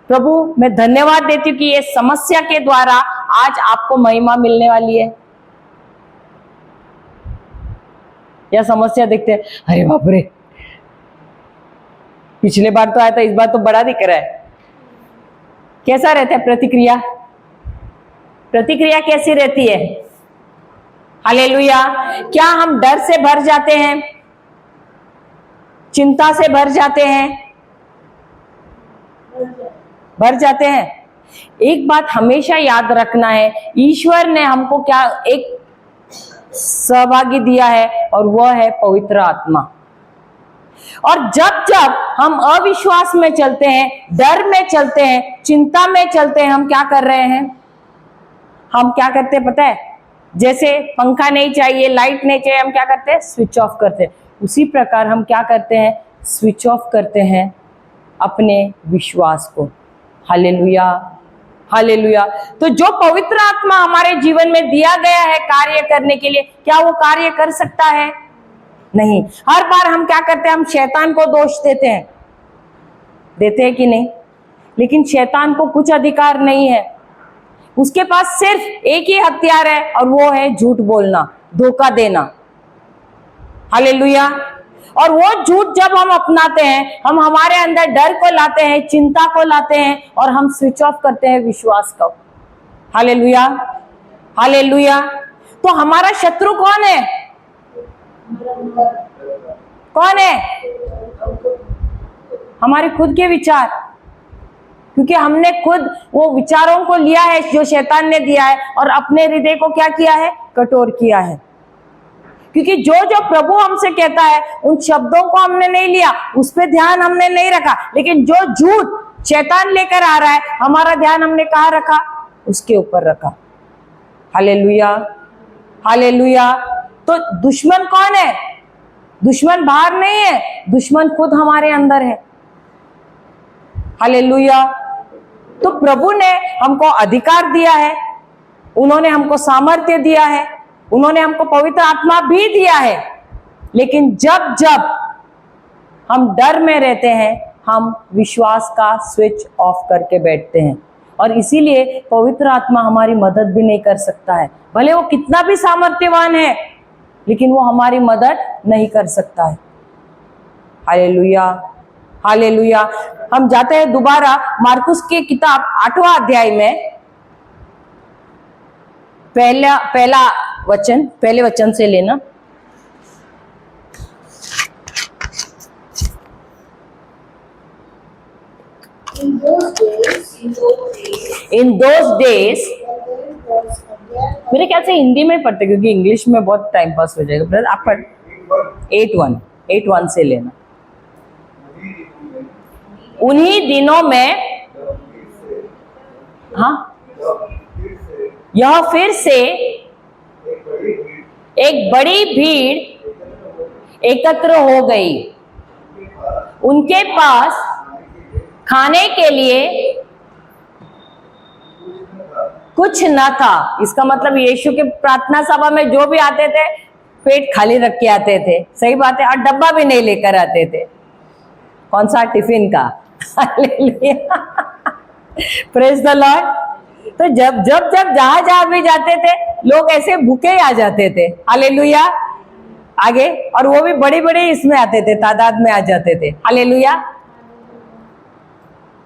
प्रभु मैं धन्यवाद देती हूँ कि ये समस्या के द्वारा आज आपको महिमा मिलने वाली है? या समस्या देखते हैं, अरे बाप रे, पिछले बार तो आया था, इस बार तो बड़ा दिख रहा है. कैसा रहता है प्रतिक्रिया? प्रतिक्रिया कैसी रहती है? हालेलुया. क्या हम डर से भर जाते हैं? चिंता से भर जाते हैं? भर जाते हैं. एक बात हमेशा याद रखना है, ईश्वर ने हमको क्या एक सहभागी दिया है, और वह है पवित्र आत्मा. और जब जब हम अविश्वास में चलते हैं, डर में चलते हैं, चिंता में चलते हैं, हम क्या कर रहे हैं? हम क्या करते हैं पता है? जैसे पंखा नहीं चाहिए, लाइट नहीं चाहिए, हम क्या करते हैं? स्विच ऑफ करते हैं. उसी प्रकार हम क्या करते हैं? स्विच ऑफ करते हैं अपने विश्वास को. Hallelujah, hallelujah. तो जो पवित्र आत्मा हमारे जीवन में दिया गया है कार्य करने के लिए, क्या वो कार्य कर सकता है? नहीं. हर बार हम क्या करते हैं? हम शैतान को दोष देते हैं कि नहीं? लेकिन शैतान को कुछ अधिकार नहीं है. उसके पास सिर्फ एक ही हथियार है, और वो है झूठ बोलना, धोखा देना. हालेलुया. और वो झूठ जब हम अपनाते हैं, हम हमारे अंदर डर को लाते हैं, चिंता को लाते हैं, और हम स्विच ऑफ करते हैं विश्वास को. Hallelujah, hallelujah. तो हमारा शत्रु कौन है? कौन है? हमारे खुद के विचार. क्योंकि हमने खुद वो विचारों को लिया है जो शैतान ने दिया है, और अपने हृदय को क्या किया है? कठोर किया है. क्योंकि जो जो प्रभु हमसे कहता है, उन शब्दों को हमने नहीं लिया, उस पर ध्यान हमने नहीं रखा. लेकिन जो झूठ शैतान लेकर आ रहा है, हमारा ध्यान हमने कहाँ रखा? उसके ऊपर रखा. Hallelujah, hallelujah. तो दुश्मन कौन है? दुश्मन बाहर नहीं है, दुश्मन खुद हमारे अंदर है. हालेलुया. तो प्रभु ने हमको अधिकार दिया है, उन्होंने हमको सामर्थ्य दिया है, उन्होंने हमको पवित्र आत्मा भी दिया है. लेकिन जब जब हम डर में रहते हैं, हम विश्वास का स्विच ऑफ करके बैठते हैं. और इसीलिए पवित्र आत्मा हमारी मदद भी नहीं कर सकता है. भले वो कितना भी सामर्थ्यवान है, लेकिन वो हमारी मदद नहीं कर सकता है. Hallelujah, hallelujah. हम जाते हैं दोबारा मार्कुस की किताब 8वां अध्याय में, पहले वचन से लेना. In those days, मेरे ख्याल से हिंदी में पढ़ते, क्योंकि इंग्लिश में बहुत टाइम पास हो जाएगा. ब्रदर आप पढ़ 8:1 से लेना. उन्हीं दिनों में, हाँ, यह फिर से एक बड़ी भीड़ एकत्र हो गई। उनके पास खाने के लिए कुछ न था। इसका मतलब यीशु के प्रार्थना सभा में जो भी आते थे पेट खाली रख के आते थे, सही बात है, और डब्बा भी नहीं लेकर आते थे। कौन सा? टिफिन का। Praise the Lord. तो जब जब जब जहां जहां भी जाते थे लोग ऐसे भूखे ही आ जाते थे। हालेलुया। आगे, और वो भी बड़ी बड़ी इसमें आते थे, तादाद में आ जाते थे। हालेलुया।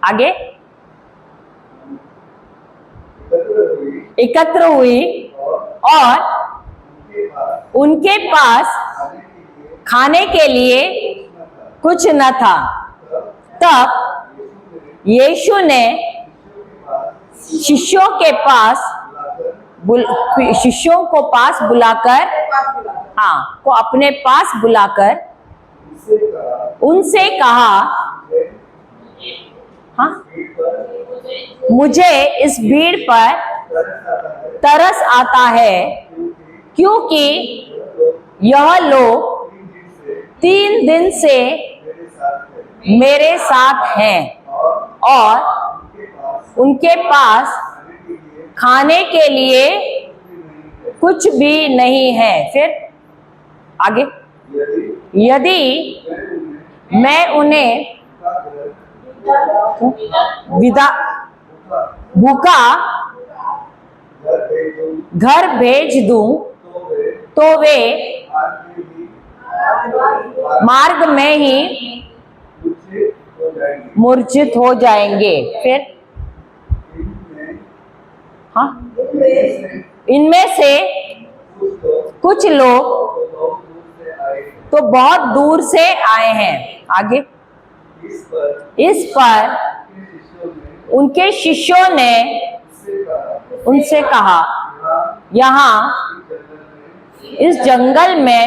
आगे, एकत्र हुई और उनके पास खाने के लिए कुछ न था। तब यीशु ने शिष्यों को पास बुलाकर, हाँ, को अपने पास बुलाकर उनसे कहा, हाँ, मुझे इस भीड़ पर तरस आता है, क्योंकि यह लोग 3 दिन से मेरे साथ हैं और उनके पास खाने के लिए कुछ भी नहीं है। फिर आगे, यदि मैं उन्हें भूखा घर भेज दूं तो वे मार्ग में ही मूर्छित हो जाएंगे। फिर, हाँ, इनमें से कुछ लोग तो बहुत दूर से आए हैं। आगे, इस पर उनके शिष्यों ने उनसे कहा, यहाँ इस जंगल में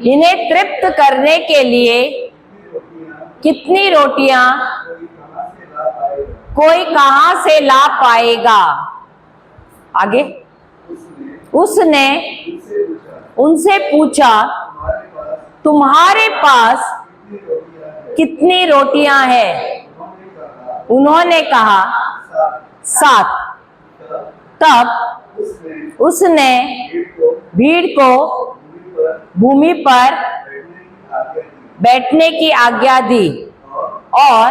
इन्हें तृप्त करने के लिए कितनी रोटियां कोई कहां से ला पाएगा। आगे, उसने उनसे पूछा, तुम्हारे पास कितनी रोटियां हैं? उन्होंने कहा, 7। तब उसने भीड़ को भूमि पर बैठने की आज्ञा दी और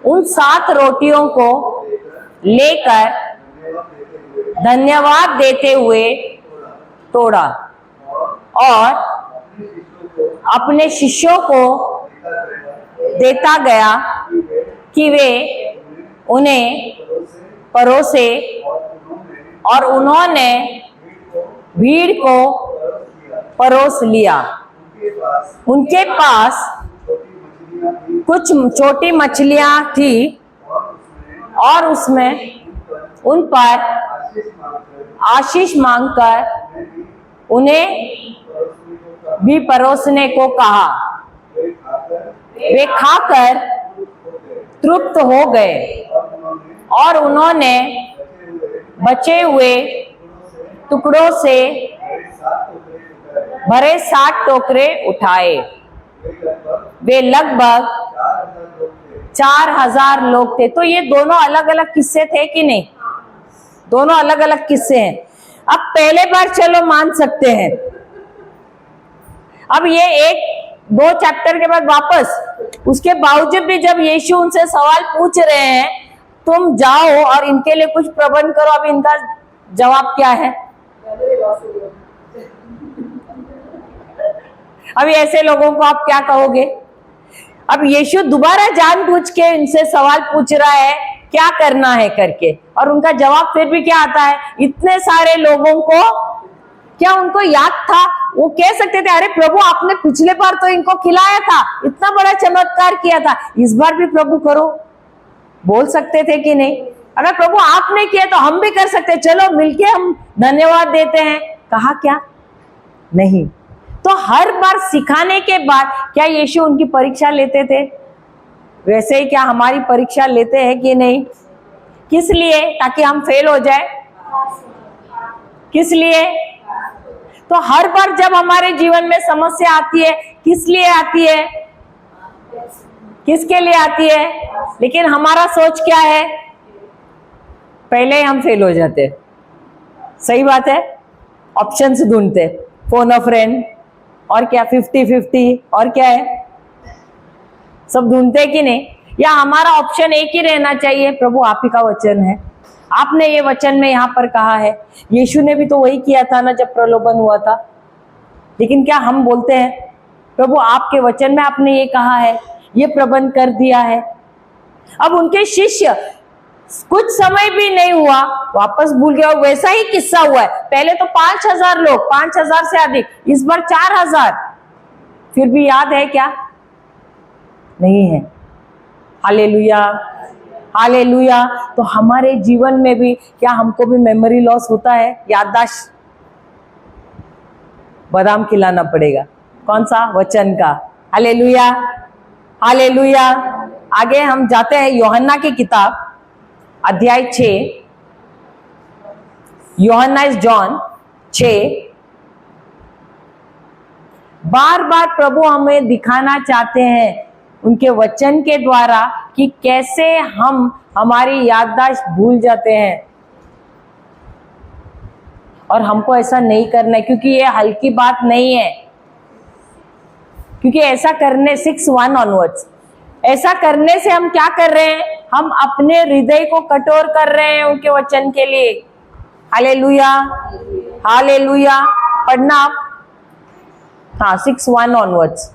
उन 7 रोटियों को लेकर धन्यवाद देते हुए तोड़ा और अपने शिष्यों को देता गया कि वे उन्हें परोसे, और उन्होंने भीड़ को परोस लिया। उनके पास कुछ छोटी मछलियां थी और उसमें उन पर आशीष मांगकर उन्हें भी परोसने को कहा। वे खाकर तृप्त हो गए और उन्होंने बचे हुए टुकड़ों से भरे 7 टोकरे उठाए। वे लगभग 4000 लोग थे। तो ये दोनों अलग अलग किस्से थे कि नहीं? दोनों अलग अलग किस्से हैं। अब पहले बार चलो मान सकते हैं, अब ये 1-2 चैप्टर के बाद वापस, उसके बावजूद भी जब यीशु उनसे सवाल पूछ रहे हैं, तुम जाओ और इनके लिए कुछ प्रबंध करो, अब इनका जवाब क्या है? अब ऐसे लोगों को आप क्या कहोगे? अब यीशु दोबारा जानबूझ के इनसे सवाल पूछ रहा है क्या करना है करके, और उनका जवाब फिर भी क्या आता है? इतने सारे लोगों को क्या उनको याद था? वो कह सकते थे, अरे प्रभु आपने पिछले बार तो इनको खिलाया था, इतना बड़ा चमत्कार किया था, इस बार भी प्रभु करो। बोल सकते थे कि नहीं? अगर प्रभु आपने किया तो हम भी कर सकते, चलो मिलके हम धन्यवाद देते हैं। कहा क्या? नहीं। तो हर बार सिखाने के बाद क्या यीशु उनकी परीक्षा लेते थे? वैसे ही क्या हमारी परीक्षा लेते हैं कि नहीं? किस लिए? ताकि हम फेल हो जाए? किस लिए? तो हर बार जब हमारे जीवन में समस्या आती है, किस लिए आती है? किसके लिए आती है? लेकिन हमारा सोच क्या है? पहले हम फेल हो जाते। सही बात है। ऑप्शंस ढूंढते, फोन अ फ्रेंड, और क्या 50-50, और क्या है, सब ढूंढते कि नहीं? या हमारा ऑप्शन एक ही रहना चाहिए, प्रभु आप ही का वचन है, आपने ये वचन में यहाँ पर कहा है। यीशु ने भी तो वही किया था ना जब प्रलोभन हुआ था। लेकिन क्या हम बोलते हैं, प्रभु आपके वचन में आपने ये कहा है, ये प्रबंध कर दिया है। अब उनके शिष्य कुछ समय भी नहीं हुआ, वापस भूल गया। वैसा ही किस्सा हुआ है। पहले तो 5,000 लोग, 5,000 से अधिक, इस बार 4,000। फिर भी याद है क्या? नहीं है। Hallelujah, hallelujah. तो हमारे जीवन में भी क्या हमको भी मेमोरी लॉस होता है? याददाश्त बादाम खिलाना पड़ेगा। कौन सा? वचन का। Hallelujah, hallelujah. आगे हम जाते हैं यूहन्ना की किताब, अध्याय 6। यूहन्ना इज जॉन 6। बार बार प्रभु हमें दिखाना चाहते हैं उनके वचन के द्वारा कि कैसे हम हमारी याददाश्त भूल जाते हैं। और हमको ऐसा नहीं करना है, क्योंकि ये हल्की बात नहीं है। क्योंकि ऐसा करने 6:1 ऑनवर्ड्स, ऐसा करने से हम क्या कर रहे हैं? हम अपने हृदय को कठोर कर रहे हैं उनके वचन के लिए। Hallelujah, hallelujah. पढ़ना आप। हाँ, 6:1 ऑनवर्ड्स।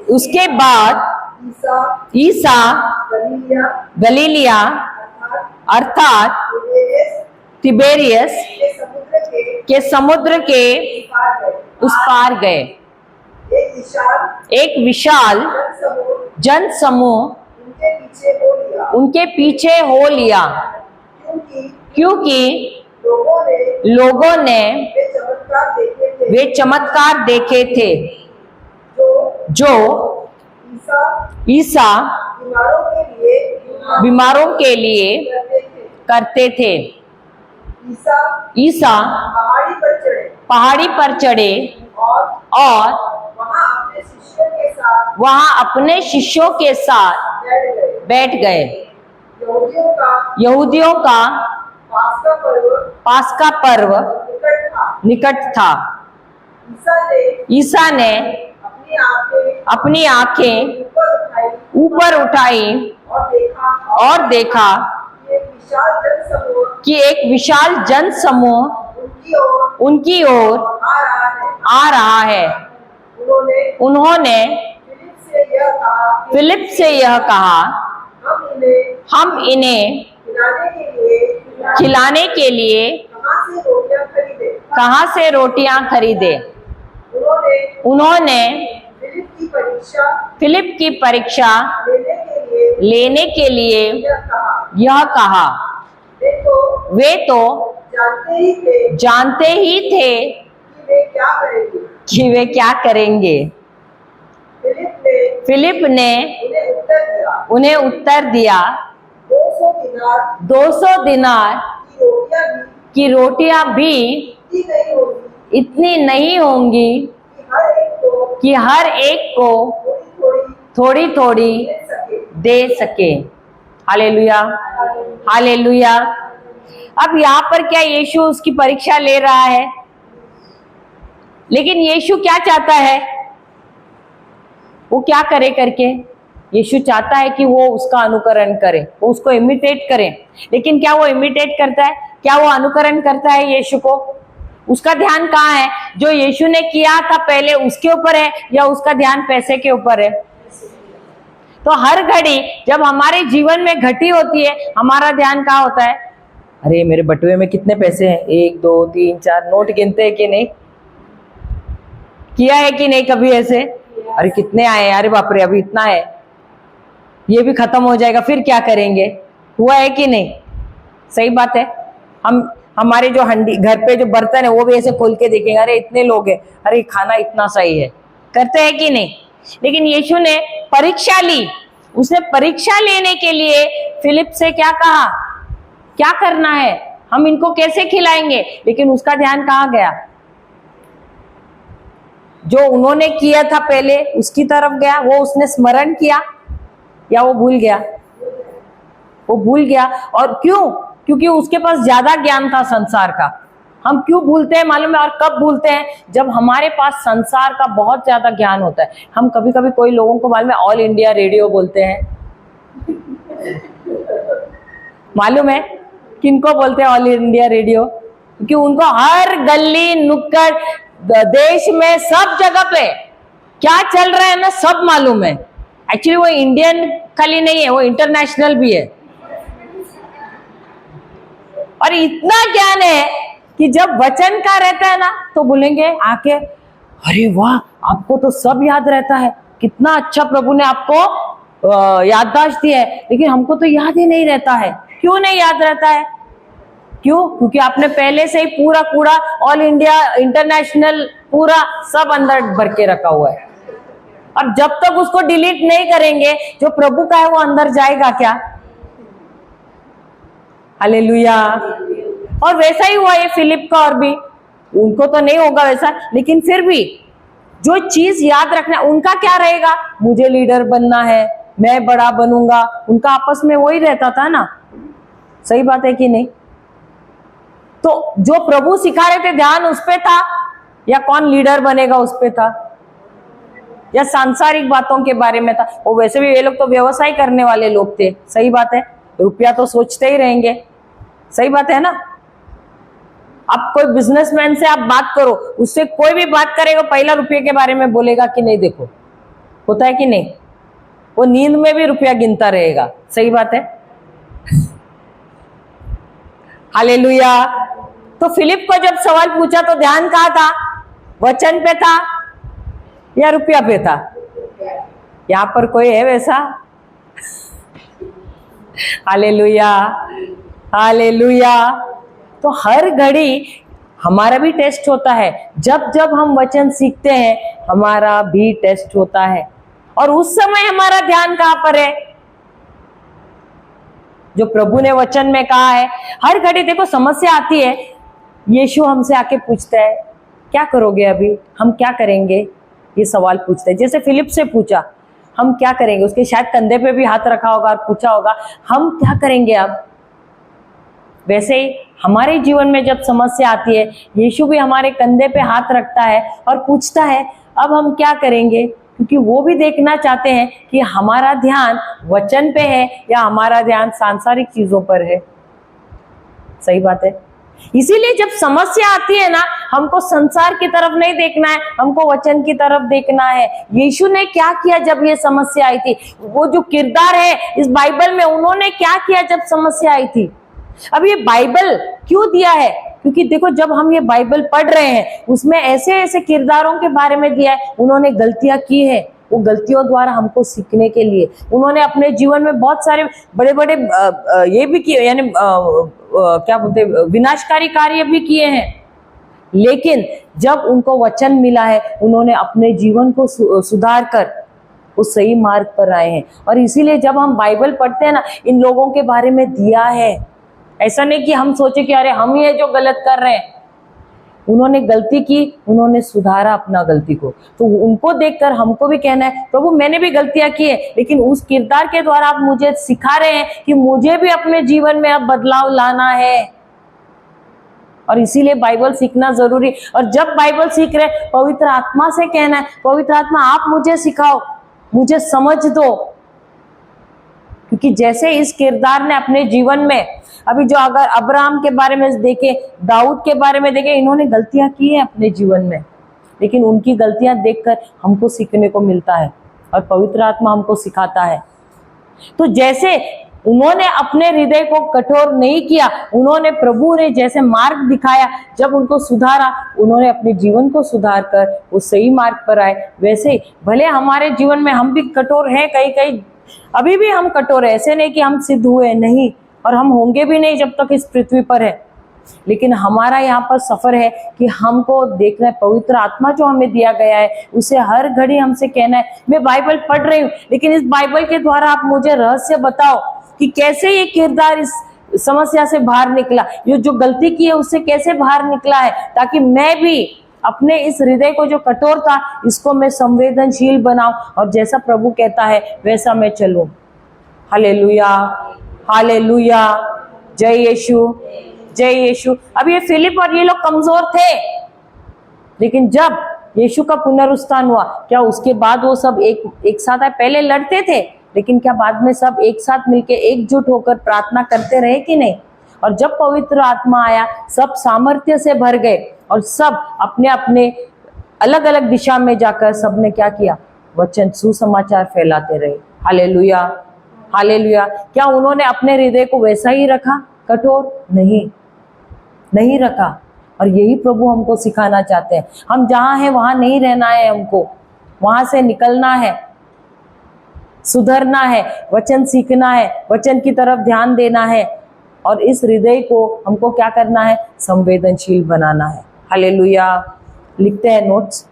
उसके बाद ईसा गलीलिया अर्थात तिबेरियस के समुद्र के उस पार गए। एक विशाल जन समूह उनके पीछे हो लिया, क्योंकि लोगों ने वे चमत्कार देखे थे जो ईसा बीमारों के लिए करते थे। ईसा पहाड़ी पर चढ़े और वहां अपने शिष्यों के साथ बैठ गए। यहूदियों का पास्का पर्व निकट था। ईसा ने अपनी आंखें ऊपर उठाई और देखा कि एक विशाल जन समूह उनकी ओर आ रहा है। उन्होंने फिलिप से यह कहा, हम इन्हें खिलाने के लिए कहाँ से रोटियां खरीदे? उन्होंने फिलिप की परीक्षा लेने के लिए यह कहा। वे तो जानते ही थे कि वे क्या करेंगे। फिलिप ने उन्हें उत्तर दिया, 200 दिनार की रोटियां भी इतनी नहीं होंगी कि हर एक को थोड़ी थोड़ी दे सके। Hallelujah, hallelujah. अब यहाँ पर क्या यीशु उसकी परीक्षा ले रहा है? लेकिन यीशु क्या चाहता है? वो क्या करे करके? यीशु चाहता है कि वो उसका अनुकरण करे, वो उसको इमिटेट करे। लेकिन क्या वो इमिटेट करता है? क्या वो अनुकरण करता है यीशु को? उसका ध्यान कहाँ है? जो यीशु ने किया था पहले उसके ऊपर है, या उसका ध्यान पैसे के ऊपर है? तो हर घड़ी जब हमारे जीवन में घटी होती है, हमारा ध्यान कहाँ होता है? अरे मेरे बटुए में कितने पैसे हैं, 1 2 3 4, नोट गिनते हैं कि नहीं? किया है कि नहीं कभी ऐसे? अरे कितने आए, अरे बाप रे अभी इतना है, ये भी खत्म हो जाएगा, फिर क्या करेंगे? हुआ है कि नहीं? सही बात है। हम हमारे जो हंडी घर पे जो बर्तन है वो भी ऐसे खोल के देखेंगे, अरे इतने लोग हैं, अरे खाना इतना सही है, करते हैं कि नहीं? लेकिन यीशु ने परीक्षा ली। उसने परीक्षा लेने के लिए फिलिप से क्या कहा, क्या करना है, हम इनको कैसे खिलाएंगे? लेकिन उसका ध्यान कहाँ गया? जो उन्होंने किया था पहले उसकी तरफ गया। वो उसने स्मरण किया या वो भूल गया? वो भूल गया। और क्यों? क्योंकि उसके पास ज्यादा ज्ञान था संसार का। हम क्यों भूलते हैं मालूम है? और कब भूलते हैं? जब हमारे पास संसार का बहुत ज्यादा ज्ञान होता है। हम कभी कभी कोई लोगों को मालूम है ऑल इंडिया रेडियो बोलते हैं। मालूम है किनको बोलते हैं ऑल इंडिया रेडियो? क्योंकि उनको हर गली नुक्कड़ देश में सब जगह पे क्या चल रहा है ना सब मालूम है। एक्चुअली वो इंडियन खाली नहीं है, वो इंटरनेशनल भी है। और इतना ज्ञान है कि जब वचन का रहता है ना तो बोलेंगे आके, अरे वाह आपको तो सब याद रहता है, कितना अच्छा प्रभु ने आपको याददाश्त दी है। लेकिन हमको तो याद ही नहीं रहता है। क्यों नहीं याद रहता है? क्यों? क्योंकि आपने पहले से ही पूरा कूड़ा ऑल इंडिया इंटरनेशनल पूरा सब अंदर भर के रखा हुआ है। और जब तक उसको डिलीट नहीं करेंगे जो प्रभु का है वो अंदर जाएगा क्या? हालेलुया। और वैसा ही हुआ ये फिलिप का। और भी उनको तो नहीं होगा वैसा, लेकिन फिर भी जो चीज याद रखना, उनका क्या रहेगा? मुझे लीडर बनना है, मैं बड़ा बनूंगा। उनका आपस में वही रहता था ना। सही बात है कि नहीं? तो जो प्रभु सिखा रहे थे ध्यान उस पे था या कौन लीडर बनेगा उस पे था, या सांसारिक बातों के बारे में था? वो वैसे भी ये लोग तो व्यवसाय करने वाले लोग थे। सही बात है, रुपया तो सोचते ही रहेंगे। सही बात है ना? अब कोई बिजनेसमैन से आप बात करो, उससे कोई भी बात करेगा पहला रुपये के बारे में बोलेगा कि नहीं। देखो होता है कि नहीं? वो नींद में भी रुपया गिनता रहेगा। सही बात है। हालेलुया। तो फिलिप को जब सवाल पूछा तो ध्यान कहाँ था? वचन पे था या रुपया पे था? यहां पर कोई है वैसा? Hallelujah, hallelujah. तो हर घड़ी हमारा भी टेस्ट होता है। जब जब हम वचन सीखते हैं हमारा भी टेस्ट होता है। और उस समय हमारा ध्यान कहां पर है? जो प्रभु ने वचन में कहा है। हर घड़ी देखो समस्या आती है, यीशु हमसे आके पूछता है क्या करोगे अभी, हम क्या करेंगे, ये सवाल पूछते हैं। जैसे फिलिप से पूछा हम क्या करेंगे, उसके शायद कंधे पे भी हाथ रखा होगा और पूछा होगा हम क्या करेंगे अब। वैसे ही हमारे जीवन में जब समस्या आती है यीशु भी हमारे कंधे पे हाथ रखता है और पूछता है अब हम क्या करेंगे, क्योंकि वो भी देखना चाहते हैं कि हमारा ध्यान वचन पे है या हमारा ध्यान सांसारिक चीजों पर है। सही बात है। इसीलिए जब समस्या आती है ना, हमको संसार की तरफ नहीं देखना है, हमको वचन की तरफ देखना है। यीशु ने क्या किया जब ये समस्या आई थी? वो जो किरदार है इस बाइबल में, उन्होंने क्या किया जब समस्या आई थी? अब ये बाइबल क्यों दिया है? क्योंकि देखो जब हम ये बाइबल पढ़ रहे हैं उसमें ऐसे ऐसे किरदारों के बारे में दिया है, उन्होंने गलतियां की है, वो गलतियों द्वारा हमको सीखने के लिए उन्होंने अपने जीवन में बहुत सारे बड़े बड़े ये भी किए, यानी क्या बोलते विनाशकारी कार्य भी किए हैं। लेकिन जब उनको वचन मिला है उन्होंने अपने जीवन को सुधार कर उस सही मार्ग पर आए हैं। और इसीलिए जब हम बाइबल पढ़ते हैं ना, इन लोगों के बारे में दिया है। ऐसा नहीं कि हम सोचे कि अरे हम ही है जो गलत कर रहे हैं। उन्होंने गलती की, उन्होंने सुधारा अपना गलती को, तो उनको देखकर हमको भी कहना है प्रभु मैंने भी गलतियां की है, लेकिन उस किरदार के द्वारा आप मुझे सिखा रहे हैं कि मुझे भी अपने जीवन में अब बदलाव लाना है। और इसीलिए बाइबल सीखना जरूरी। और जब बाइबल सीख रहे पवित्र आत्मा से कहना है पवित्र आत्मा आप मुझे सिखाओ, मुझे समझ दो। क्योंकि जैसे इस किरदार ने अपने जीवन में, अभी जो अगर अब्राहम के बारे में देखें, दाऊद के बारे में देखें, इन्होंने गलतियां की हैं अपने जीवन में, लेकिन उनकी गलतियां देखकर हमको सीखने को मिलता है और पवित्र आत्मा हमको सिखाता है। तो जैसे उन्होंने अपने हृदय को कठोर नहीं किया, उन्होंने प्रभु ने जैसे मार्ग दिखाया, जब उनको सुधारा, उन्होंने अपने जीवन को सुधार कर वो सही मार्ग पर आए। वैसे ही भले हमारे जीवन में हम भी कठोर हैं, कहीं कहीं अभी भी हम कठोर है, ऐसे नहीं कि हम सिद्ध हुए नहीं, और हम होंगे भी नहीं जब तक इस पृथ्वी पर है। लेकिन हमारा यहाँ पर सफर है कि हमको देखना है, पवित्र आत्मा जो हमें दिया गया है उसे हर घड़ी हमसे कहना है, मैं बाइबल पढ़ रही हूँ, लेकिन इस बाइबल के द्वारा आप मुझे रहस्य बताओ कि कैसे ये किरदार इस समस्या से बाहर निकला, ये जो गलती की है उससे कैसे बाहर निकला है, ताकि मैं भी अपने इस हृदय को जो कठोर था इसको मैं संवेदनशील बनाऊं और जैसा प्रभु कहता है वैसा मैं चलूं। हालेलुया, हालेलुया, जय यीशु, जय यीशु। अब ये फिलिप और ये लोग कमजोर थे, लेकिन जब यीशु का पुनरुत्थान हुआ, क्या उसके बाद वो सब एक साथ आए? पहले लड़ते थे, लेकिन क्या बाद में सब एक साथ मिलके एकजुट होकर प्रार्थना करते रहे कि नहीं? और जब पवित्र आत्मा आया, सब सामर्थ्य से भर गए और सब अपने अपने अलग अलग दिशा में जाकर सबने क्या किया? वचन, सुसमाचार फैलाते रहे। Hallelujah, hallelujah. क्या उन्होंने अपने हृदय को वैसा ही रखा, कठोर? नहीं रखा। और यही प्रभु हमको सिखाना चाहते हैं। हम जहां हैं वहां नहीं रहना है, हमको वहां से निकलना है, सुधरना है, वचन सीखना है, वचन की तरफ ध्यान देना है और इस हृदय को हमको क्या करना है? संवेदनशील बनाना है। हालेलुया। लिखते हैं notes.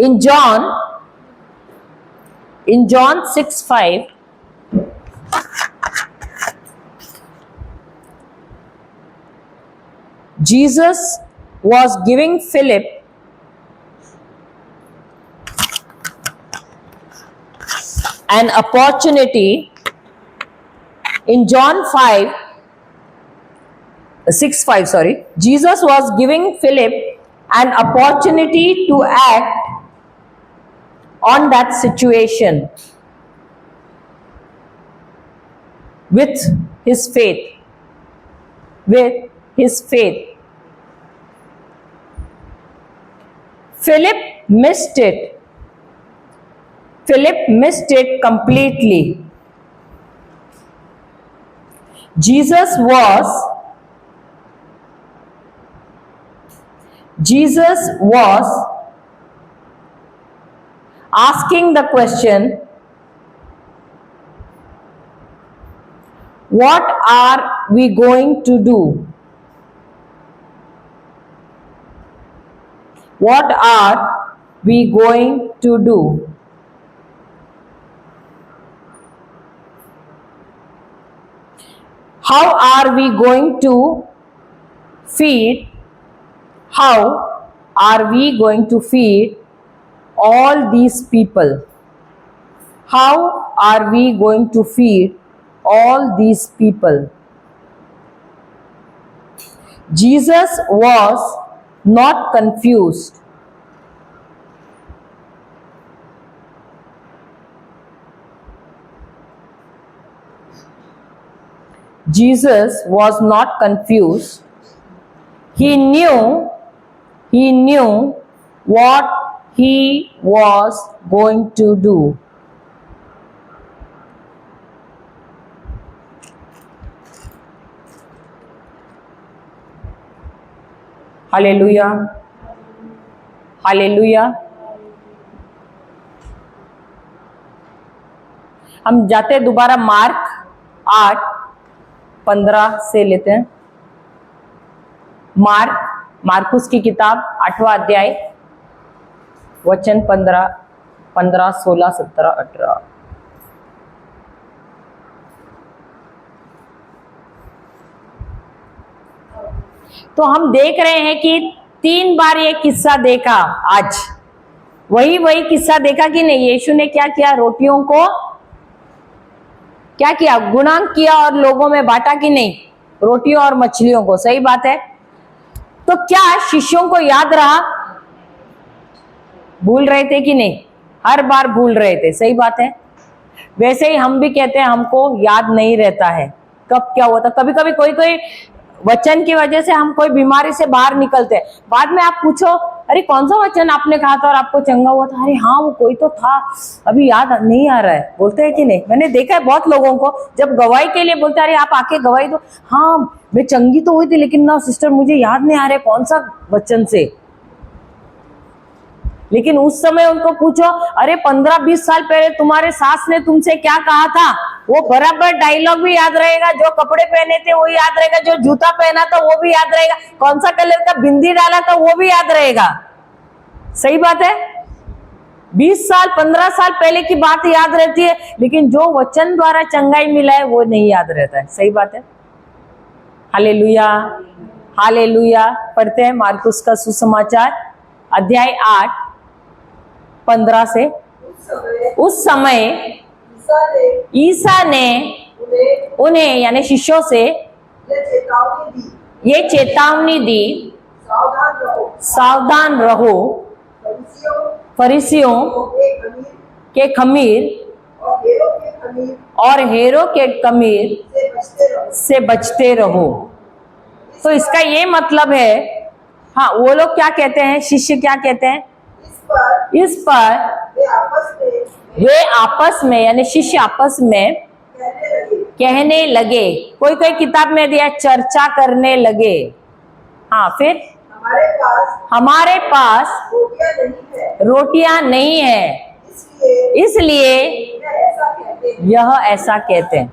In John 6:5 Jesus was giving Philip an opportunity. In John 6:5, Jesus was giving Philip an opportunity to act on that situation with his faith. Philip missed it completely. Jesus was asking the question, what are we going to do? What are we going to do? How are we going to feed? How are we going to feed all these people? How are we going to feed all these people? Jesus was not confused. Jesus was not confused. He knew what he was going to do. Hallelujah, hallelujah. हम जाते हैं दोबारा mark 8:15 से लेते हैं। मार्कुस की किताब 8वां अध्याय, वचन 15, 16, 17, 18। तो हम देख रहे हैं कि 3 बार ये किस्सा देखा। आज वही किस्सा देखा कि नहीं? यीशु ने क्या किया? रोटियों को क्या किया? गुणांक किया और लोगों में बांटा कि नहीं? रोटियों और मछलियों को। सही बात है। तो क्या शिष्यों को याद रहा? भूल रहे थे कि नहीं? हर बार भूल रहे थे। सही बात है। वैसे ही हम भी कहते हैं हमको याद नहीं रहता है कब क्या हुआ था। कभी कभी कोई वचन की वजह से हम कोई बीमारी से बाहर निकलते हैं, बाद में आप पूछो अरे कौन सा वचन आपने कहा था और आपको चंगा हुआ था? अरे हाँ वो कोई तो था, अभी याद नहीं आ रहा है। बोलते हैं कि नहीं? मैंने देखा है बहुत लोगों को जब गवाही के लिए बोलते अरे आप आके गवाही दो, हाँ मैं चंगी तो हुई थी लेकिन ना सिस्टर मुझे याद नहीं आ रहा है कौन सा वचन से। लेकिन उस समय उनको पूछो अरे 15-20 साल पहले तुम्हारे सास ने तुमसे क्या कहा था, वो बराबर डायलॉग भी याद रहेगा, जो कपड़े पहने थे वो याद रहेगा, जो जूता पहना था वो भी याद रहेगा, कौन सा कलर का बिंदी डाला था वो भी याद रहेगा। सही बात है। 20 साल 15 साल पहले की बात याद रहती है, लेकिन जो वचन द्वारा चंगाई मिला है वो नहीं याद रहता है। सही बात है। Hallelujah, hallelujah. पढ़ते हैं मार्कुस का सुसमाचार अध्याय 8 15 से। उस समय ईसा ने उन्हें यानी शिष्यों से ये चेतावनी दी, सावधान रहो, फरीसियों के खमीर और हेरों के खमीर से बचते रहो। तो इसका ये मतलब है, हाँ, वो लोग क्या कहते हैं, शिष्य क्या कहते हैं, इस पर वे आपस में यानी शिष्य आपस में कहने लगे। कोई कोई किताब में दिया चर्चा करने लगे। हाँ, फिर हमारे पास रोटियां नहीं है, इसलिए यह ऐसा कहते हैं।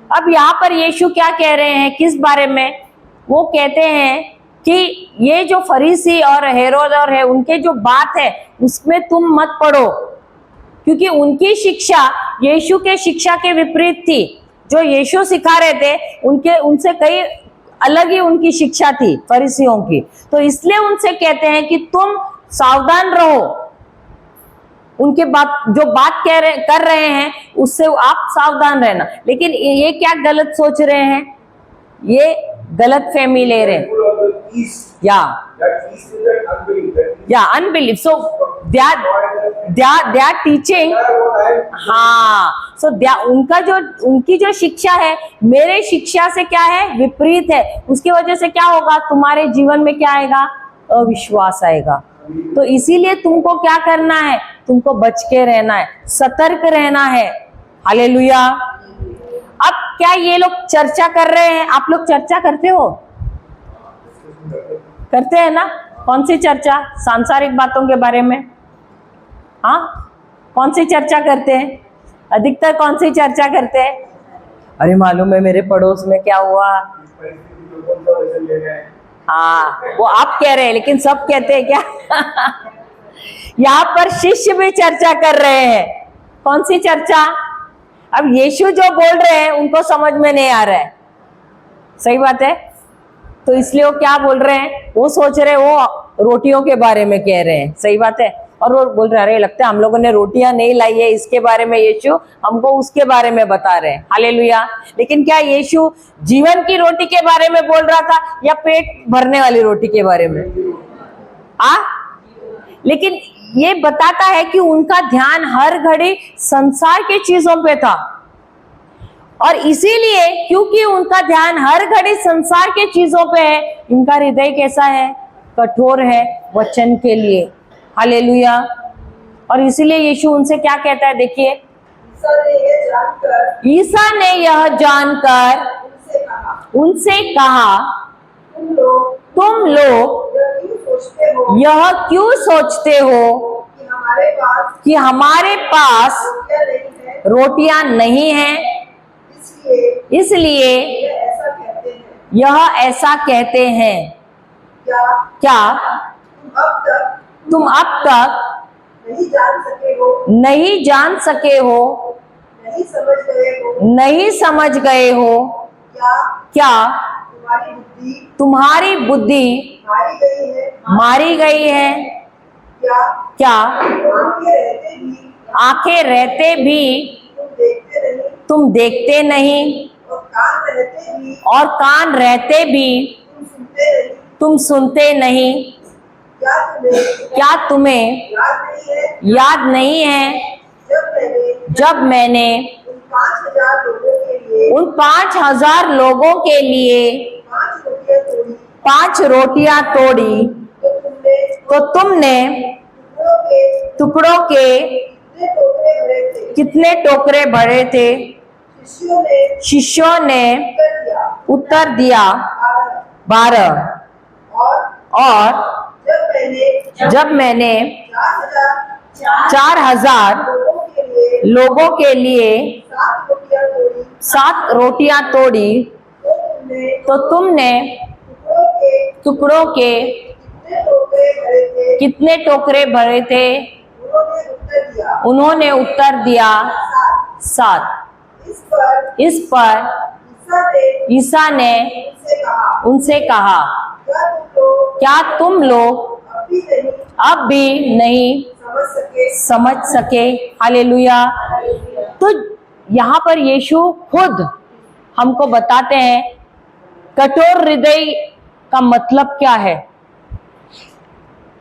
अब यहाँ पर यीशु क्या कह रहे हैं, किस बारे में? वो कहते हैं कि ये जो फरीसी और हेरोद और है उनके जो बात है उसमें तुम मत पड़ो, क्योंकि उनकी शिक्षा यीशु के शिक्षा के विपरीत थी। जो यीशु सिखा रहे थे उनसे कई अलग ही उनकी शिक्षा थी फरीसियों की। तो इसलिए उनसे कहते हैं कि तुम सावधान रहो, उनके बात जो बात कर रहे हैं उससे आप सावधान रहना। लेकिन ये क्या गलत सोच रहे हैं, ये गलत फहमी ले रहे हैं, या unbelief. So they are teaching, हाँ, सो उनकी जो शिक्षा है मेरे शिक्षा से क्या है, विपरीत है। उसकी वजह से क्या होगा, तुम्हारे जीवन में क्या आएगा, अविश्वास आएगा। तो इसीलिए तुमको क्या करना है, तुमको बच के रहना है, सतर्क रहना है। हालेलुया। अब क्या ये लोग चर्चा कर रहे हैं? आप लोग चर्चा करते हो, करते हैं ना? कौन सी चर्चा? सांसारिक बातों के बारे में। हाँ, कौन सी चर्चा करते हैं? अधिकतर कौन सी चर्चा करते हैं? अरे मालूम है मेरे पड़ोस में क्या हुआ। हाँ, वो आप कह रहे हैं, लेकिन सब कहते हैं क्या? यहाँ पर शिष्य भी चर्चा कर रहे हैं। कौन सी चर्चा? अब यीशु जो बोल रहे हैं उनको समझ में नहीं आ रहा है। सही बात है। तो इसलिए वो क्या बोल रहे हैं, वो सोच रहे हैं वो रोटियों के बारे में कह रहे हैं। सही बात है। और वो बोल रहे हैं, अरे लगता है हम लोगों ने रोटियां नहीं लाई है, इसके बारे में यीशु हमको उसके बारे में बता रहे हैं। हालेलुया। लेकिन क्या यीशु जीवन की रोटी के बारे में बोल रहा था या पेट भरने वाली रोटी के बारे में? लेकिन ये बताता है कि उनका ध्यान हर घड़ी संसार के चीजों पे था, और इसीलिए क्योंकि उनका ध्यान हर घड़ी संसार के चीजों पे है, इनका हृदय कैसा है, कठोर है वचन के लिए। हालेलुया। और इसीलिए यीशु उनसे क्या कहता है, देखिए, ईसा ने यह जानकर उनसे कहा, तुम लोग यह क्यों सोचते हो कि हमारे पास रोटियां नहीं हैं, इसलिए यह ऐसा कहते हैं। क्या तुम अब तक नहीं जान सके हो, नहीं समझ गए हो, क्या तुम्हारी बुद्धि मारी गई है? क्या आंखें रहते भी तुम देखते नहीं, और कान रहते भी तुम सुनते नहीं? क्या तुम्हें याद नहीं है जब मैंने उन 5,000 लोगों के लिए 5 रोटियां तोड़ी, तो तुमने टुकड़ों के कितने टोकरे भरे थे? शिष्यों ने उत्तर दिया, 12। और जब मैंने 4,000 लोगों के लिए 7 रोटियां तोड़ी तो तुमने टुकड़ों के कितने टोकरे भरे थे? उन्होंने उत्तर दिया 7। इस पर ईसा ने उनसे कहा, क्या तुम लोग अब भी नहीं समझ सके? हालेलुया। तो यहाँ पर यीशु खुद हमको बताते हैं कठोर हृदय का मतलब क्या है।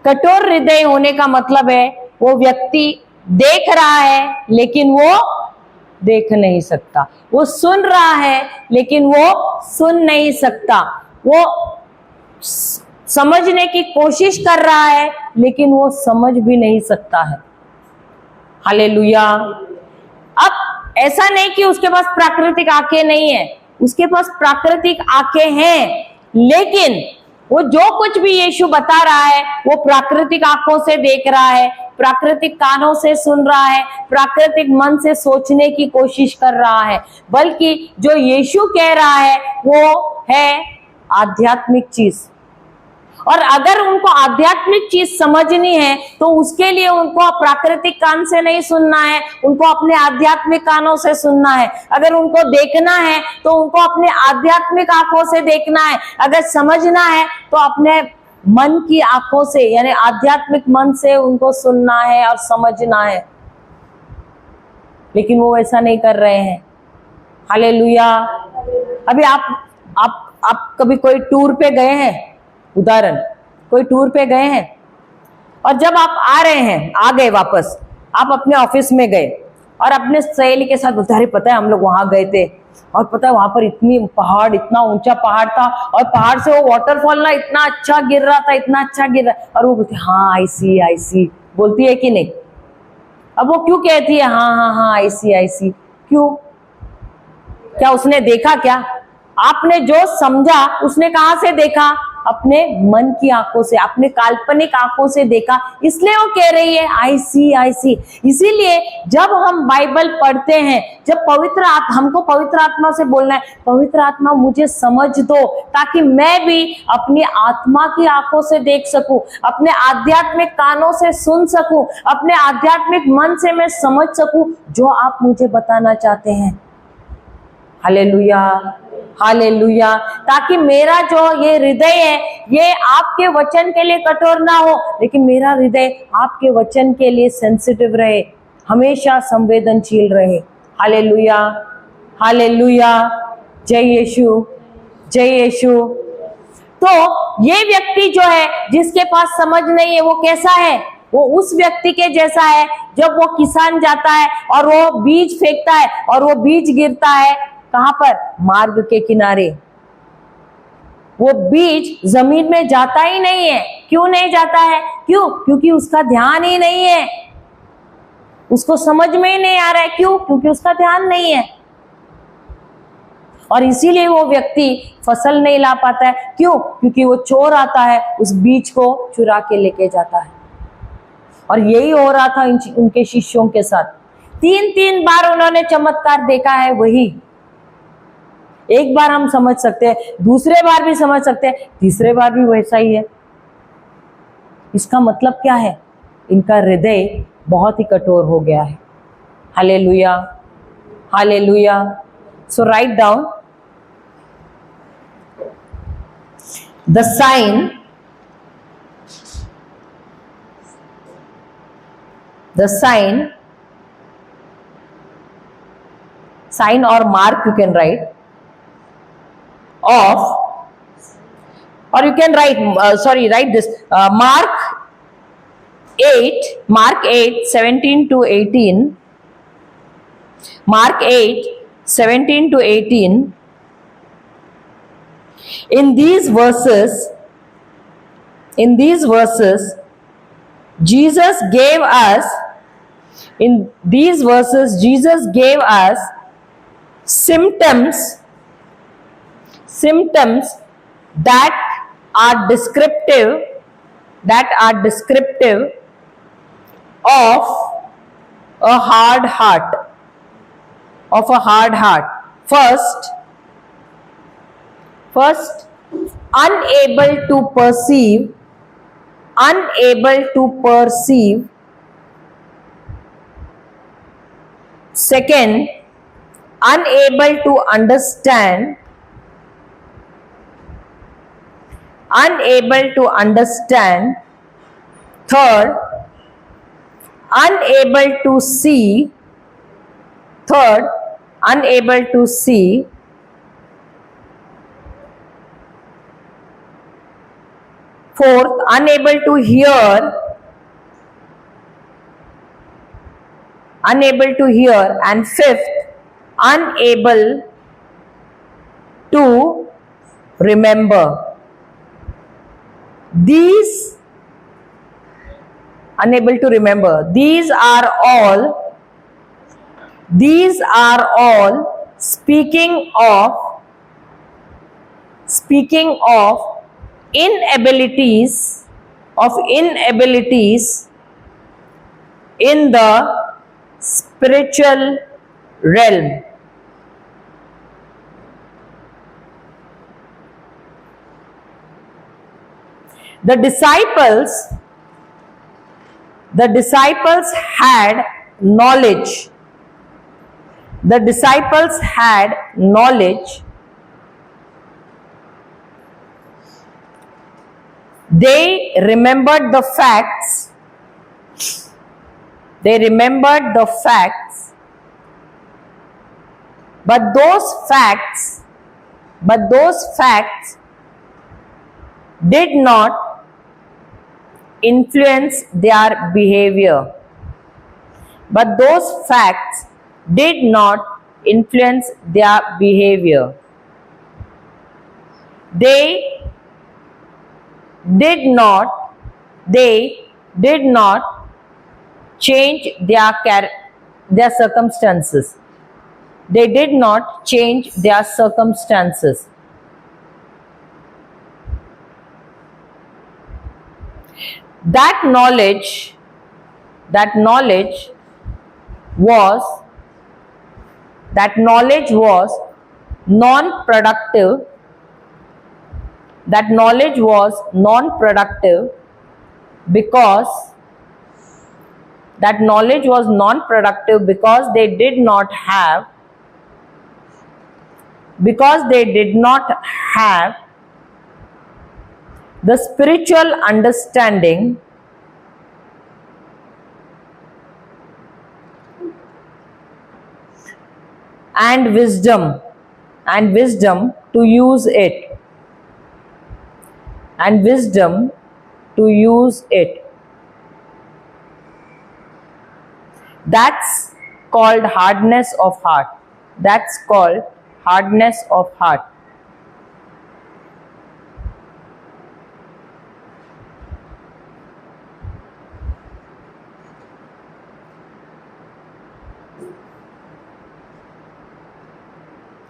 कठोर हृदय होने का मतलब है वो व्यक्ति देख रहा है लेकिन वो देख नहीं सकता, वो सुन रहा है लेकिन वो सुन नहीं सकता, वो समझने की कोशिश कर रहा है लेकिन वो समझ भी नहीं सकता है। हालेलुया। अब ऐसा नहीं कि उसके पास प्राकृतिक आंखें नहीं है, उसके पास प्राकृतिक आंखें हैं, लेकिन वो जो कुछ भी यीशु बता रहा है वो प्राकृतिक आंखों से देख रहा है, प्राकृतिक कानों से सुन रहा है, प्राकृतिक मन से सोचने की कोशिश कर रहा है। बल्कि जो यीशु कह रहा है वो है आध्यात्मिक चीज। और अगर उनको आध्यात्मिक चीज समझनी है तो उसके लिए उनको प्राकृतिक कान से नहीं सुनना है, उनको अपने आध्यात्मिक कानों से सुनना है। अगर उनको देखना है तो उनको अपने आध्यात्मिक आंखों से देखना है। अगर समझना है तो अपने मन की आंखों से यानी आध्यात्मिक मन से उनको सुनना है और समझना है। लेकिन वो ऐसा नहीं कर रहे हैं। हालेलुया। अभी आप कभी कोई टूर पे गए हैं? उदाहरण, कोई टूर पे गए हैं और जब आप आ रहे हैं, आ गए वापस, आप अपने ऑफिस में गए और अपने सहेली के साथ बोलते, अरे पता है हम लोग वहां गए थे और पता है वहां पर इतनी पहाड़, इतना ऊंचा पहाड़ था और पहाड़ से वो वाटरफॉल ना इतना अच्छा गिर रहा था, इतना अच्छा गिर रहा। और वो बोलती हाँ आई सी बोलती है कि नहीं? अब वो क्यों कहती है हाँ आई सी? क्यों? क्या उसने देखा? क्या आपने जो समझा उसने कहां से देखा? अपने मन की आंखों से, अपने काल्पनिक आंखों से देखा, इसलिए वो कह रही है आई सी। इसीलिए जब हम बाइबल पढ़ते हैं, जब हमको पवित्र आत्मा से बोलना है, पवित्र आत्मा मुझे समझ दो ताकि मैं भी अपनी आत्मा की आंखों से देख सकूं, अपने आध्यात्मिक कानों से सुन सकूं, अपने आध्यात्मिक मन से मैं समझ सकूं जो आप मुझे बताना चाहते हैं। Hallelujah, hallelujah. ताकि मेरा जो ये हृदय है ये आपके वचन के लिए कठोर ना हो, लेकिन मेरा हृदय आपके वचन के लिए सेंसिटिव रहे, हमेशा संवेदनशील रहे। Hallelujah, hallelujah. जय यीशु, जय यीशु। तो ये व्यक्ति जो है जिसके पास समझ नहीं है वो कैसा है? वो उस व्यक्ति के जैसा है जब वो किसान जाता है और वो बीज फेंकता है और वो बीज गिरता है कहां पर? मार्ग के किनारे। वो बीज जमीन में जाता ही नहीं है। क्यों नहीं जाता है? क्यों? क्योंकि उसका ध्यान ही नहीं है, उसको समझ में ही नहीं आ रहा है। क्यों? क्योंकि उसका ध्यान नहीं है। और इसीलिए वो व्यक्ति फसल नहीं ला पाता है। क्यों? क्योंकि वो चोर आता है, उस बीज को चुरा के लेके जाता है। और यही हो रहा था उनके शिष्यों के साथ। 3 बार उन्होंने चमत्कार देखा है। वही एक बार हम समझ सकते हैं, दूसरे बार भी समझ सकते हैं, तीसरे बार भी वैसा ही है। इसका मतलब क्या है? इनका हृदय बहुत ही कठोर हो गया है। Hallelujah, hallelujah. So write down the sign, sign or mark you can write of, or you can write write this Mark 8:17 to 18. Mark 8:17 to 18. In these verses Jesus gave us symptoms that are descriptive of a hard heart. First, unable to perceive. Second, unable to understand. Third, unable to see. Fourth, unable to hear. And fifth, unable to remember. These are all speaking of inabilities in the spiritual realm. The disciples had knowledge. They remembered the facts. But those facts did not influence their behavior. They did not change their circumstances. That knowledge was non-productive. Because they did not have the spiritual understanding and wisdom to use it. That's called hardness of heart.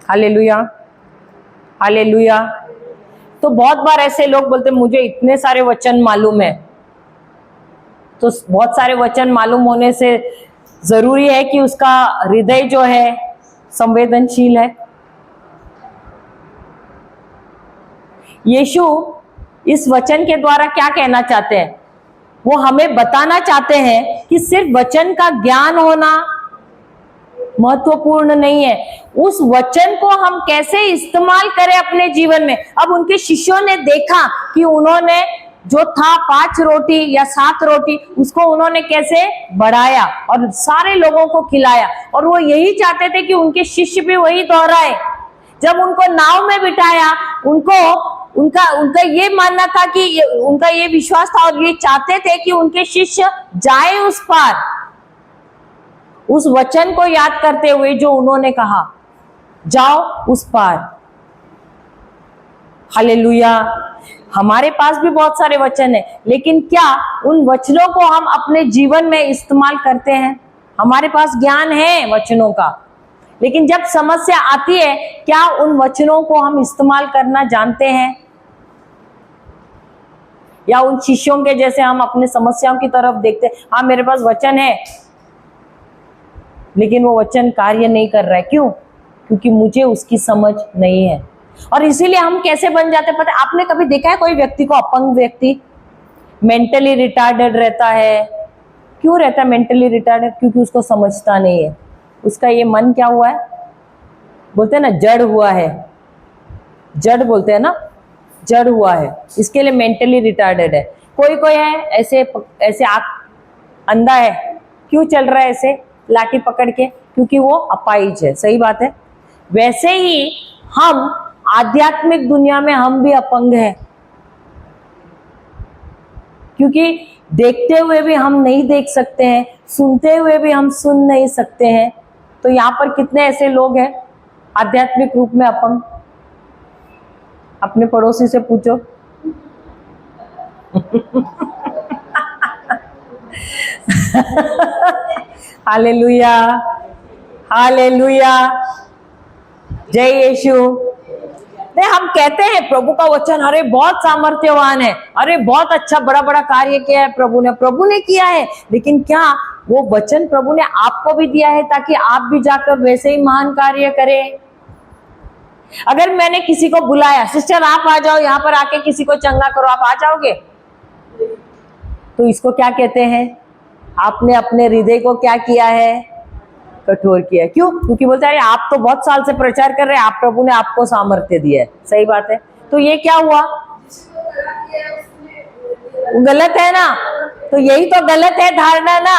Hallelujah. तो बहुत बार ऐसे लोग बोलते मुझे इतने सारे वचन मालूम है। तो बहुत सारे वचन मालूम होने से जरूरी है कि उसका हृदय जो है संवेदनशील है। यीशु इस वचन के द्वारा क्या कहना चाहते हैं? वो हमें बताना चाहते हैं कि सिर्फ वचन का ज्ञान होना महत्वपूर्ण नहीं है, उस वचन को हम कैसे इस्तेमाल करें अपने जीवन में। अब उनके शिष्यों ने देखा कि उन्होंने जो था 5 रोटी या 7 रोटी, उसको उन्होंने कैसे बढ़ाया और सारे लोगों को खिलाया, और वो यही चाहते थे कि उनके शिष्य भी वही दोहराए। जब उनको नाव में बिठाया, उनका ये मानना था कि उनका ये विश्वास था और ये चाहते थे कि उनके शिष्य जाए उस पार, उस वचन को याद करते हुए जो उन्होंने कहा, जाओ उस पार। हालेलुया। हमारे पास भी बहुत सारे वचन है, लेकिन क्या उन वचनों को हम अपने जीवन में इस्तेमाल करते हैं? हमारे पास ज्ञान है वचनों का, लेकिन जब समस्या आती है, क्या उन वचनों को हम इस्तेमाल करना जानते हैं? या उन शिष्यों के जैसे हम अपने समस्याओं की तरफ देखते हैं, हाँ मेरे पास वचन है, लेकिन वो वचन कार्य नहीं कर रहा है। क्यों? क्योंकि मुझे उसकी समझ नहीं है। और इसीलिए हम कैसे बन जाते पता है? आपने कभी देखा है कोई व्यक्ति को, अपंग व्यक्ति मेंटली रिटार्डेड रहता है? क्यों रहता है मेंटली रिटार्डेड? क्योंकि उसको समझता नहीं है। उसका ये मन क्या हुआ है, बोलते हैं ना जड़ हुआ है, जड़ बोलते हैं ना, जड़ हुआ है, इसके लिए मेंटली रिटार्डेड है। कोई कोई है ऐसे ऐसे आंख अंधा है, क्यों चल रहा है ऐसे लाठी पकड़ के? क्योंकि वो अपाहिज है। सही बात है। वैसे ही हम आध्यात्मिक दुनिया में हम भी अपंग हैं, क्योंकि देखते हुए भी हम नहीं देख सकते हैं, सुनते हुए भी हम सुन नहीं सकते हैं। तो यहाँ पर कितने ऐसे लोग हैं आध्यात्मिक रूप में अपंग? अपने पड़ोसी से पूछो। हालेलुया, हालेलुया, जय यीशु। नहीं, हम कहते हैं प्रभु का वचन अरे बहुत सामर्थ्यवान है, अरे बहुत अच्छा बड़ा बड़ा कार्य किया है प्रभु ने किया है, लेकिन क्या वो वचन प्रभु ने आपको भी दिया है ताकि आप भी जाकर वैसे ही महान कार्य करें? अगर मैंने किसी को बुलाया, सिस्टर आप आ जाओ यहाँ पर आके किसी को चंगा करो, आप आ जाओगे? तो इसको क्या कहते हैं? आपने अपने हृदय को क्या किया है? कठोर किया। क्यों? क्योंकि बोलते हैं आप तो बहुत साल से प्रचार कर रहे हैं, आप प्रभु ने आपको सामर्थ्य दिया है। सही बात है। तो ये क्या हुआ? गलत है ना? तो यही तो गलत है धारणा ना।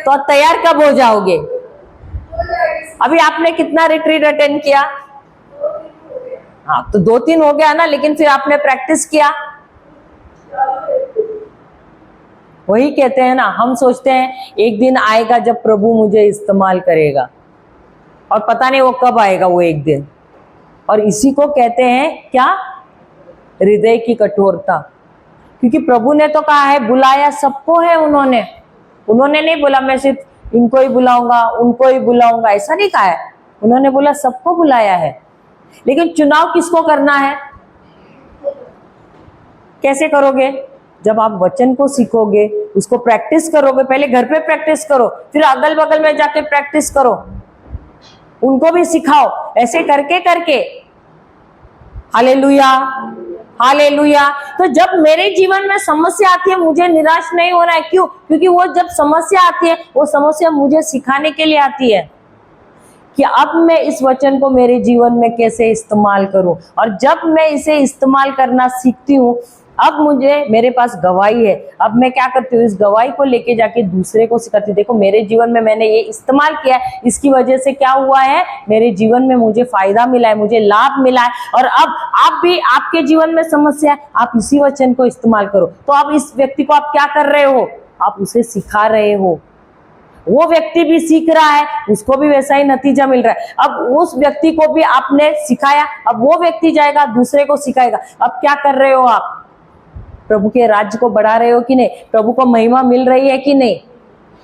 तो तैयार कब हो जाओगे? अभी आपने कितना रिट्रीट अटेंड किया? हाँ, तो 2-3 हो गया ना, लेकिन फिर आपने प्रैक्टिस किया। वही कहते हैं ना, हम सोचते हैं एक दिन आएगा जब प्रभु मुझे इस्तेमाल करेगा, और पता नहीं वो कब आएगा वो एक दिन। और इसी को कहते हैं क्या? हृदय की कठोरता। क्योंकि प्रभु ने तो कहा है बुलाया सबको है उन्होंने नहीं बोला मैं सिर्फ इनको ही बुलाऊंगा उनको ही बुलाऊंगा, ऐसा नहीं कहा है। उन्होंने बोला सबको बुलाया है। लेकिन चुनाव किसको करना है? कैसे करोगे? जब आप वचन को सीखोगे, उसको प्रैक्टिस करोगे। पहले घर पे प्रैक्टिस करो, फिर अगल बगल में जाके प्रैक्टिस करो, उनको भी सिखाओ। ऐसे करके करके हालेलुया, हालेलुया। तो जब मेरे जीवन में समस्या आती है, मुझे निराश नहीं होना है। क्यों? क्योंकि वो जब समस्या आती है, वो समस्या मुझे सिखाने के लिए आती है कि अब मैं इस वचन को मेरे जीवन में कैसे इस्तेमाल करूं। और जब मैं इसे इस्तेमाल करना सीखती हूँ, अब मुझे मेरे पास गवाही है। अब मैं क्या करती हूँ, इस गवाही को लेके जाके दूसरे को सिखाती हूँ। देखो मेरे जीवन में मैंने ये इस्तेमाल किया है, इसकी वजह से क्या हुआ है, मेरे जीवन में मुझे फायदा मिला है, मुझे लाभ मिला है। और अब आप भी, आपके जीवन में समस्या है, आप इसी वचन को इस्तेमाल करो। तो अब इस व्यक्ति को आप क्या कर रहे हो? आप उसे सिखा रहे हो। वो व्यक्ति भी सीख रहा है, उसको भी वैसा ही नतीजा मिल रहा है। अब उस व्यक्ति को भी आपने सिखाया, अब वो व्यक्ति जाएगा दूसरे को सिखाएगा। अब क्या कर रहे हो आप? प्रभु के राज्य को बढ़ा रहे हो कि नहीं? प्रभु को महिमा मिल रही है कि नहीं?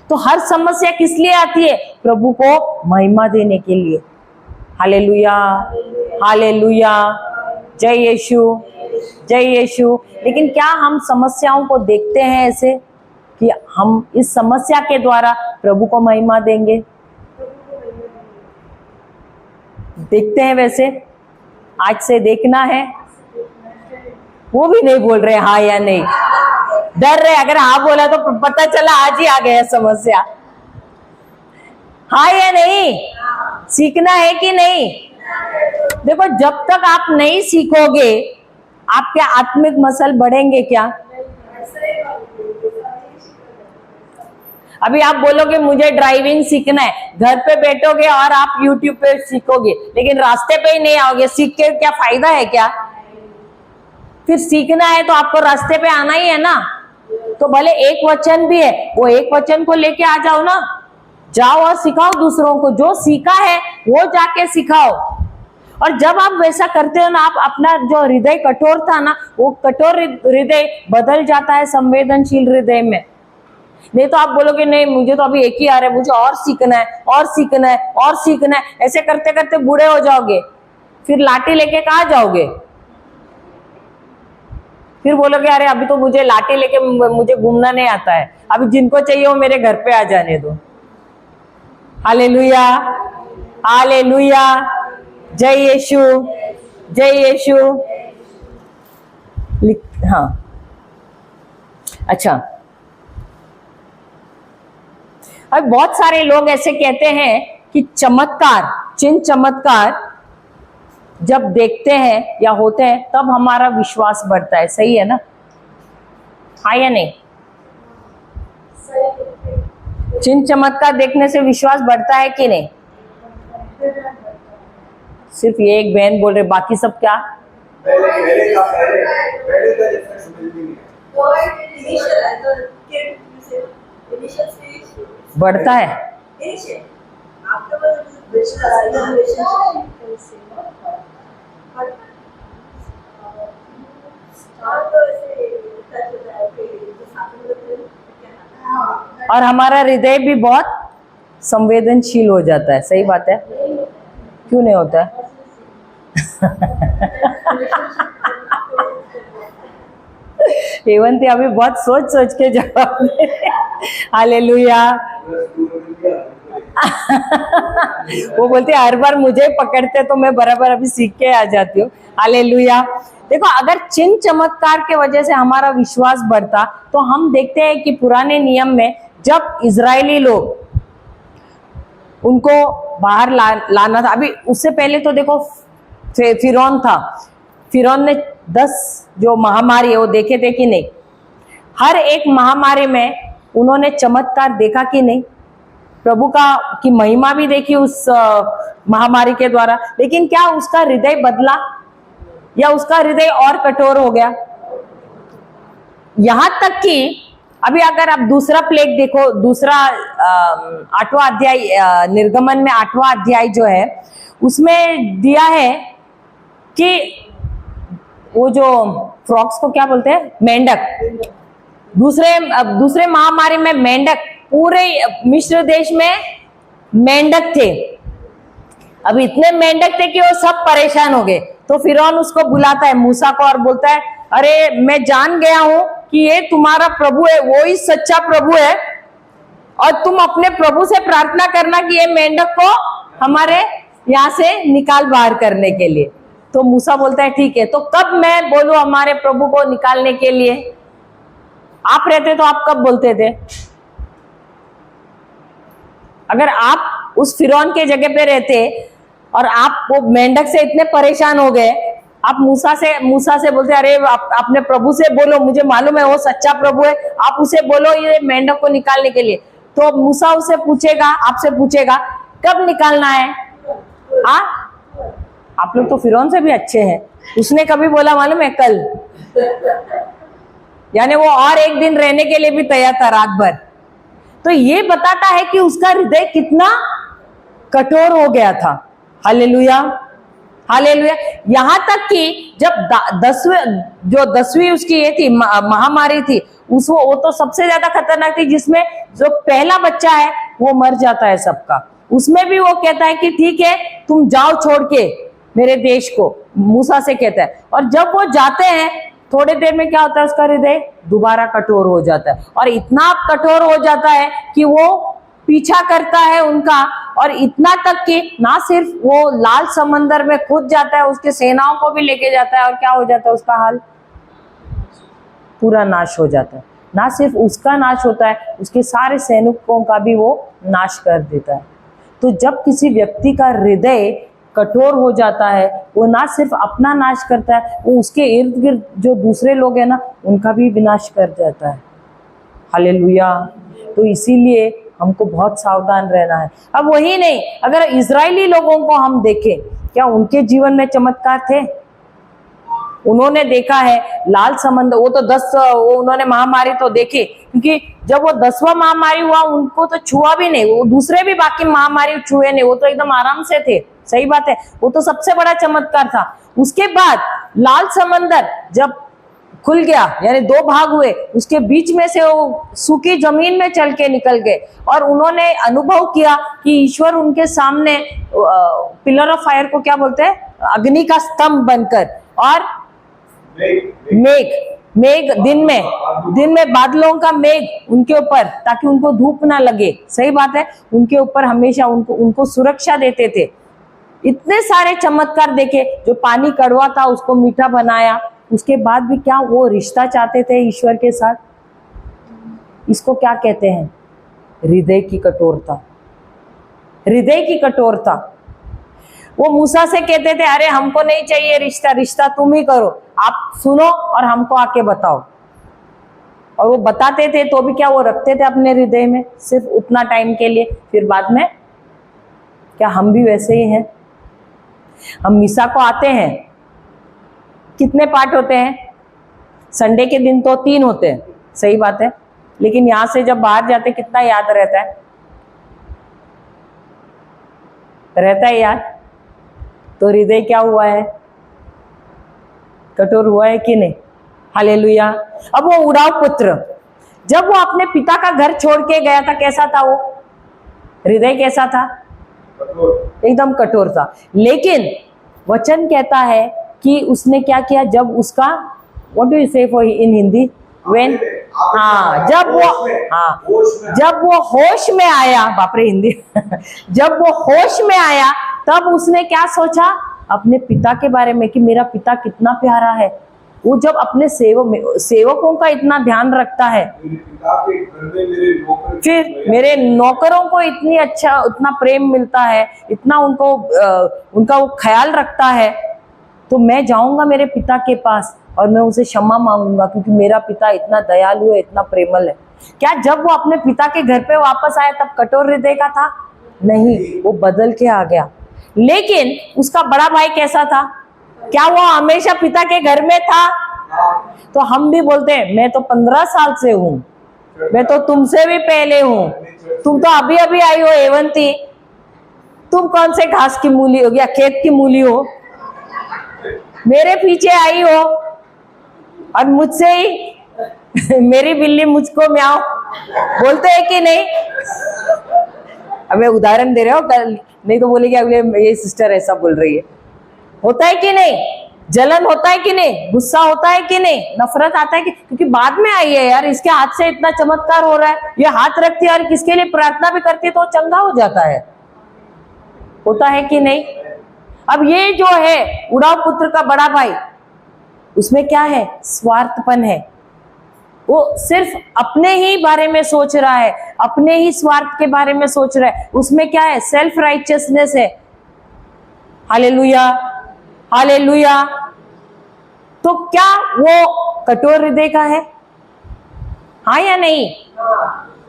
तो हर समस्या किस लिए आती है? प्रभु को महिमा देने के लिए। हालेलुया, हालेलुया, जय यीशु, जय यीशु। लेकिन क्या हम समस्याओं को देखते हैं ऐसे कि हम इस समस्या के द्वारा प्रभु को महिमा देंगे? देखते हैं वैसे? आज से देखना है। वो भी नहीं बोल रहे हाँ या नहीं, डर रहे। अगर हाँ बोला तो पता चला आज ही आ गया समस्या। हाँ या नहीं? सीखना है कि नहीं? देखो जब तक आप नहीं सीखोगे, आपके आत्मिक मसल बढ़ेंगे क्या? अभी आप बोलोगे मुझे ड्राइविंग सीखना है, घर पे बैठोगे और आप YouTube पे सीखोगे, लेकिन रास्ते पे ही नहीं आओगे, सीख के क्या फायदा है क्या? फिर सीखना है तो आपको रास्ते पे आना ही है ना। तो भले एक वचन भी है, वो एक वचन को लेके आ जाओ ना, जाओ और सिखाओ दूसरों को। जो सीखा है वो जाके सिखाओ। और जब आप वैसा करते हो ना, आप अपना जो हृदय कठोर था ना, वो कठोर हृदय बदल जाता है संवेदनशील हृदय में। नहीं तो आप बोलोगे नहीं मुझे तो अभी एक ही आ रहा है, मुझे और सीखना है और सीखना है और सीखना है। ऐसे करते करते बूढ़े हो जाओगे, फिर लाठी लेके कहाँ जाओगे? फिर बोलोगे अरे अभी तो मुझे लाठी लेके मुझे घूमना नहीं आता है, अभी जिनको चाहिए वो मेरे घर पे आ जाने दो। हालेलुया, हालेलुया, जय यीशु, जय यीशु। हाँ, अच्छा, अब बहुत सारे लोग ऐसे कहते हैं कि चमत्कार, चिन्ह चमत्कार जब देखते हैं या होते हैं तब हमारा विश्वास बढ़ता है। सही है ना? हाँ या नहीं? चिन्ह चमत्कार देखने से विश्वास बढ़ता है कि नहीं? सिर्फ ये एक बहन बोल रहे, बाकी सब क्या? बढ़ता है। और हमारा हृदय भी बहुत संवेदनशील हो जाता है। सही बात है, क्यों नहीं होता है? हेवंती अभी बहुत सोच सोच के जवाब दे। हालेलुया। वो बोलते हर बार मुझे पकड़ते तो मैं बराबर अभी सीख के आ जाती हूँ। हालेलुया। देखो, अगर चिन्ह चमत्कार के वजह से हमारा विश्वास बढ़ता तो हम देखते हैं कि पुराने नियम में जब इजरायली लोग उनको बाहर लाना था, अभी उससे पहले तो देखो फिरौन था। फिरौन ने 10 जो महामारी है वो देखे थे कि नहीं? हर एक महामारी में उन्होंने चमत्कार देखा कि नहीं? प्रभु की महिमा भी देखी उस महामारी के द्वारा, लेकिन क्या उसका हृदय बदला या उसका हृदय और कठोर हो गया? यहां तक कि अभी अगर आप दूसरा प्लेग देखो, दूसरा 8वां अध्याय, निर्गमन में 8वां अध्याय जो है उसमें दिया है कि वो जो फ्रॉक्स को क्या बोलते हैं, मेंढक। दूसरे महामारी में मेंढक, पूरे मिस्र देश में मेंढक थे। अब इतने मेंढक थे कि वो सब परेशान हो गए। तो फिरौन उसको बुलाता है, मूसा को, और बोलता है, अरे मैं जान गया हूं कि ये तुम्हारा प्रभु है, वो ही सच्चा प्रभु है, और तुम अपने प्रभु से प्रार्थना करना कि ये मेंढक को हमारे यहाँ से निकाल बाहर करने के लिए। तो मूसा बोलता है ठीक है। तो कब मैं बोलूं हमारे प्रभु को निकालने के लिए? आप रहते तो आप कब बोलते थे? अगर आप उस फिरौन के जगह पे रहते और आप वो मेंढक से इतने परेशान हो गए, आप मूसा से बोलते, अरे अपने प्रभु से बोलो, मुझे मालूम है वो सच्चा प्रभु है, आप उसे बोलो ये मेंढक को निकालने के लिए। तो मूसा उसे पूछेगा, आपसे पूछेगा कब निकालना है? आप लोग तो फिरौन से भी अच्छे हैं। उसने कभी बोला मालूम है? कल। यानी वो और एक दिन रहने के लिए भी तैयार था, रात भर। तो ये बताता है कि उसका हृदय कितना कठोर हो गया था। Hallelujah, hallelujah. यहां तक कि जब 10वीं उसकी ये थी महामारी थी, वो तो सबसे ज्यादा खतरनाक थी, जिसमें जो पहला बच्चा है वो मर जाता है सबका। उसमें भी वो कहता है कि ठीक है तुम जाओ छोड़ के मेरे देश को, मूसा से कहता है। और जब वो जाते हैं थोड़े देर में क्या होता है, उसका हृदय दोबारा कठोर हो जाता है, और इतना कठोर हो जाता है कि वो पीछा करता है उनका, और इतना तक कि ना सिर्फ वो लाल समंदर में कूद जाता है, उसके सेनाओं को भी लेके जाता है, और क्या हो जाता है उसका हाल? पूरा नाश हो जाता है। ना सिर्फ उसका नाश होता है, उसके सारे सैनिकों का भी वो नाश कर देता है। तो जब किसी व्यक्ति का हृदय कठोर हो जाता है, वो ना सिर्फ अपना नाश करता है, वो उसके इर्द गिर्द जो दूसरे लोग हैं ना, उनका भी विनाश कर जाता है। हालेलुया। तो इसीलिए हमको बहुत सावधान रहना है। अब वही नहीं, अगर इजरायली लोगों को हम देखें, क्या उनके जीवन में चमत्कार थे? उन्होंने देखा है लाल समंदर, वो तो 10 उन्होंने महामारी तो देखे, क्योंकि जब वो 10वां महामारी हुआ उनको तो छुआ भी नहीं, वो दूसरे भी बाकी महामारी छुए नहीं, वो तो एकदम आराम से थे। सही बात है, वो तो सबसे बड़ा चमत्कार था। उसके बाद लाल समंदर जब खुल गया, यानी 2 भाग हुए, उसके बीच में से वो सूखी जमीन में चल के निकल गए, और उन्होंने अनुभव किया कि ईश्वर उनके सामने पिलर ऑफ फायर को क्या बोलते हैं, अग्नि का स्तंभ बनकर, और मेघ मेघ दिन में बादलों का मेघ उनके ऊपर, ताकि उनको धूप ना लगे। सही बात है, उनके ऊपर हमेशा उनको सुरक्षा देते थे। इतने सारे चमत्कार देखे, जो पानी कड़वा था उसको मीठा बनाया। उसके बाद भी क्या वो रिश्ता चाहते थे ईश्वर के साथ। इसको क्या कहते हैं? हृदय की कठोरता। हृदय की कठोरता। वो मूसा से कहते थे, अरे हमको नहीं चाहिए रिश्ता, रिश्ता तुम ही करो, आप सुनो और हमको आके बताओ। और वो बताते थे तो भी क्या वो रखते थे अपने हृदय में, सिर्फ उतना टाइम के लिए, फिर बाद में। क्या हम भी वैसे ही हैं? हम मिसा को आते हैं, कितने पाठ होते हैं? संडे के दिन तो 3 होते हैं। सही बात है, लेकिन यहां से जब बाहर जाते कितना याद रहता है? रहता है याद। तो हृदय क्या हुआ है? कठोर हुआ है कि नहीं? हालेलुया। अब वो उड़ाव पुत्र जब वो अपने पिता का घर छोड़ के गया था, कैसा था वो? हृदय कैसा था? एकदम कठोर था। लेकिन वचन कहता है कि उसने क्या किया? जब उसका, व्हाट डू यू से फॉर इन हिंदी? व्हेन, जब वो होश में आया, बाप रे हिंदी जब वो होश में आया, तब उसने क्या सोचा अपने पिता के बारे में कि मेरा पिता कितना प्यारा है। वो जब अपने सेवकों का इतना ध्यान रखता है, फिर मेरे नौकरों को इतनी अच्छा, उतना प्रेम मिलता है, इतना उनको उनका वो ख्याल रखता है, तो मैं जाऊंगा मेरे पिता के पास और मैं उसे क्षमा मांगूंगा, क्योंकि मेरा पिता इतना दयालु है, इतना प्रेमल है। क्या जब वो अपने पिता के घर पे वापस आया तब कठोर हृदय का था? नहीं, वो बदल के आ गया। लेकिन उसका बड़ा भाई कैसा था? क्या वो हमेशा पिता के घर में था? तो हम भी बोलते हैं, मैं तो 15 साल से हूं, मैं तो तुमसे भी पहले हूं, तुम तो अभी अभी आई हो एवंती, तुम कौन से घास की मूली हो या खेत की मूली हो, मेरे पीछे आई हो और मुझसे ही मेरी बिल्ली मुझको म्याओ बोलते हैं कि नहीं? अब मैं उदाहरण दे रहा हूँ, कल नहीं तो बोलेगी अगले ये सिस्टर ऐसा बोल रही है। होता है कि नहीं? जलन होता है कि नहीं? गुस्सा होता है कि नहीं? नफरत आता है कि, क्योंकि बाद में आई है यार, इसके हाथ से इतना चमत्कार हो रहा है, ये हाथ रखती है और किसके लिए प्रार्थना भी करती है तो चंगा हो जाता है। होता है कि नहीं? अब ये जो है उड़ाव पुत्र का बड़ा भाई, उसमें क्या है? स्वार्थपन है। वो सिर्फ अपने ही बारे में सोच रहा है, अपने ही स्वार्थ के बारे में सोच रहा है। उसमें क्या है? सेल्फ राइचियसनेस है। Hallelujah, hallelujah. तो क्या वो कठोर हृदय का है? हाँ या नहीं?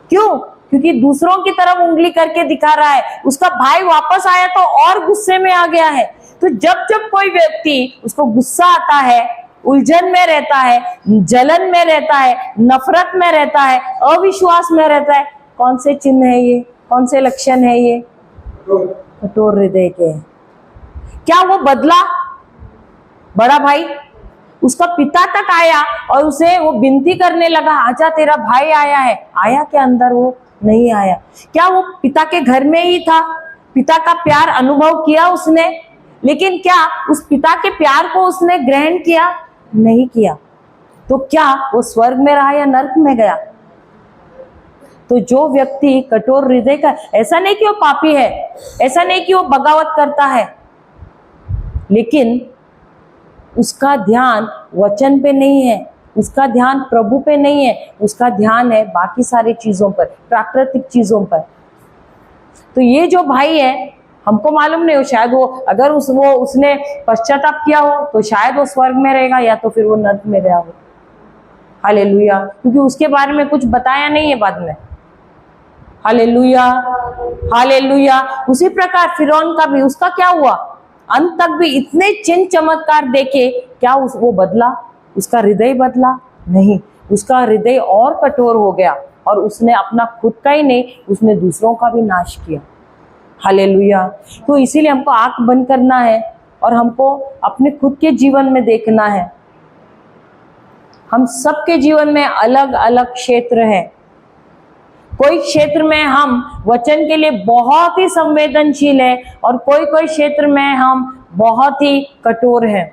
क्यों? क्योंकि दूसरों की तरफ उंगली करके दिखा रहा है। उसका भाई वापस आया तो और गुस्से में आ गया है। तो जब जब कोई व्यक्ति, उसको गुस्सा आता है, उलझन में रहता है, जलन में रहता है, नफरत में रहता है, अविश्वास में रहता है, कौन से चिन्ह है ये? कौन से लक्षण है ये? कठोर हृदय के। क्या वो बदला? बड़ा भाई उसका पिता तक आया और उसे वो विनती करने लगा, आजा तेरा भाई आया है। आया क्या अंदर? वो नहीं आया। क्या वो पिता के घर में ही था? पिता का प्यार अनुभव किया उसने, लेकिन क्या उस पिता के प्यार को उसने ग्रहण किया? नहीं किया। तो क्या वो स्वर्ग में रहा या नरक में गया? तो जो व्यक्ति कठोर हृदय का, ऐसा नहीं कि वो पापी है, ऐसा नहीं कि वो बगावत करता है, लेकिन उसका ध्यान वचन पे नहीं है, उसका ध्यान प्रभु पे नहीं है, उसका ध्यान है बाकी सारी चीजों पर, प्राकृतिक चीजों पर। तो ये जो भाई है, हमको मालूम नहीं हो, शायद वो अगर उसने पश्चाताप किया हो तो शायद वो स्वर्ग में रहेगा, या तो फिर वो नरक में गया हो। हालेलुया। क्योंकि उसके बारे में कुछ बताया नहीं है बाद में। Hallelujah, hallelujah. उसी प्रकार फिरौन का भी, उसका क्या हुआ? अंत तक भी इतने चिन्ह चमत्कार देखे, क्या वो बदला? उसका हृदय बदला? नहीं, उसका हृदय और कठोर हो गया और उसने अपना खुद का ही नहीं, उसने दूसरों का भी नाश किया। हालेलुया। तो इसीलिए हमको आंख बंद करना है और हमको अपने खुद के जीवन में देखना है। हम सबके जीवन में अलग अलग क्षेत्र हैं। कोई क्षेत्र में हम वचन के लिए बहुत ही संवेदनशील है और कोई कोई क्षेत्र में हम बहुत ही कठोर हैं।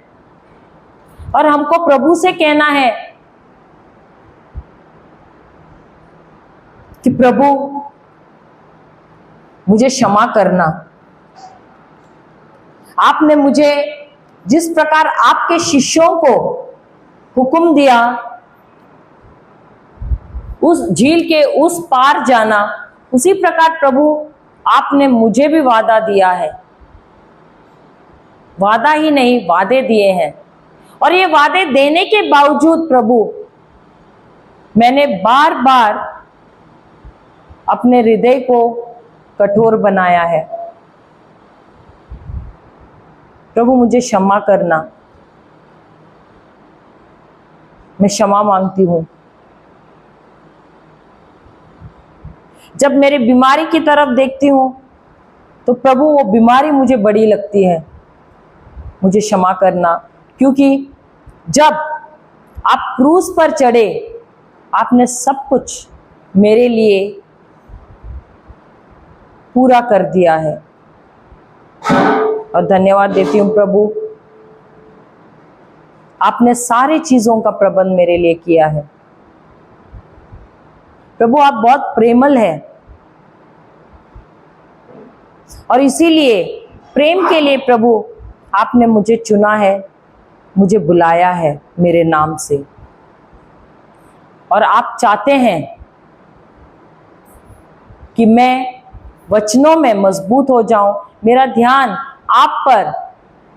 और हमको प्रभु से कहना है कि प्रभु मुझे क्षमा करना। आपने मुझे जिस प्रकार आपके शिष्यों को हुक्म दिया उस झील के उस पार जाना, उसी प्रकार प्रभु आपने मुझे भी वादा दिया है। वादा ही नहीं, वादे दिए हैं। और ये वादे देने के बावजूद प्रभु मैंने बार बार अपने हृदय को कठोर बनाया है। प्रभु मुझे क्षमा करना, मैं क्षमा मांगती हूं। जब मेरी बीमारी की तरफ देखती हूं तो प्रभु वो बीमारी मुझे बड़ी लगती है। मुझे क्षमा करना, क्योंकि जब आप क्रूस पर चढ़े आपने सब कुछ मेरे लिए पूरा कर दिया है। और धन्यवाद देती हूं प्रभु, आपने सारी चीजों का प्रबंध मेरे लिए किया है। प्रभु आप बहुत प्रेमल हैं और इसीलिए प्रेम के लिए प्रभु आपने मुझे चुना है, मुझे बुलाया है मेरे नाम से। और आप चाहते हैं कि मैं वचनों में मजबूत हो जाऊं, मेरा ध्यान आप पर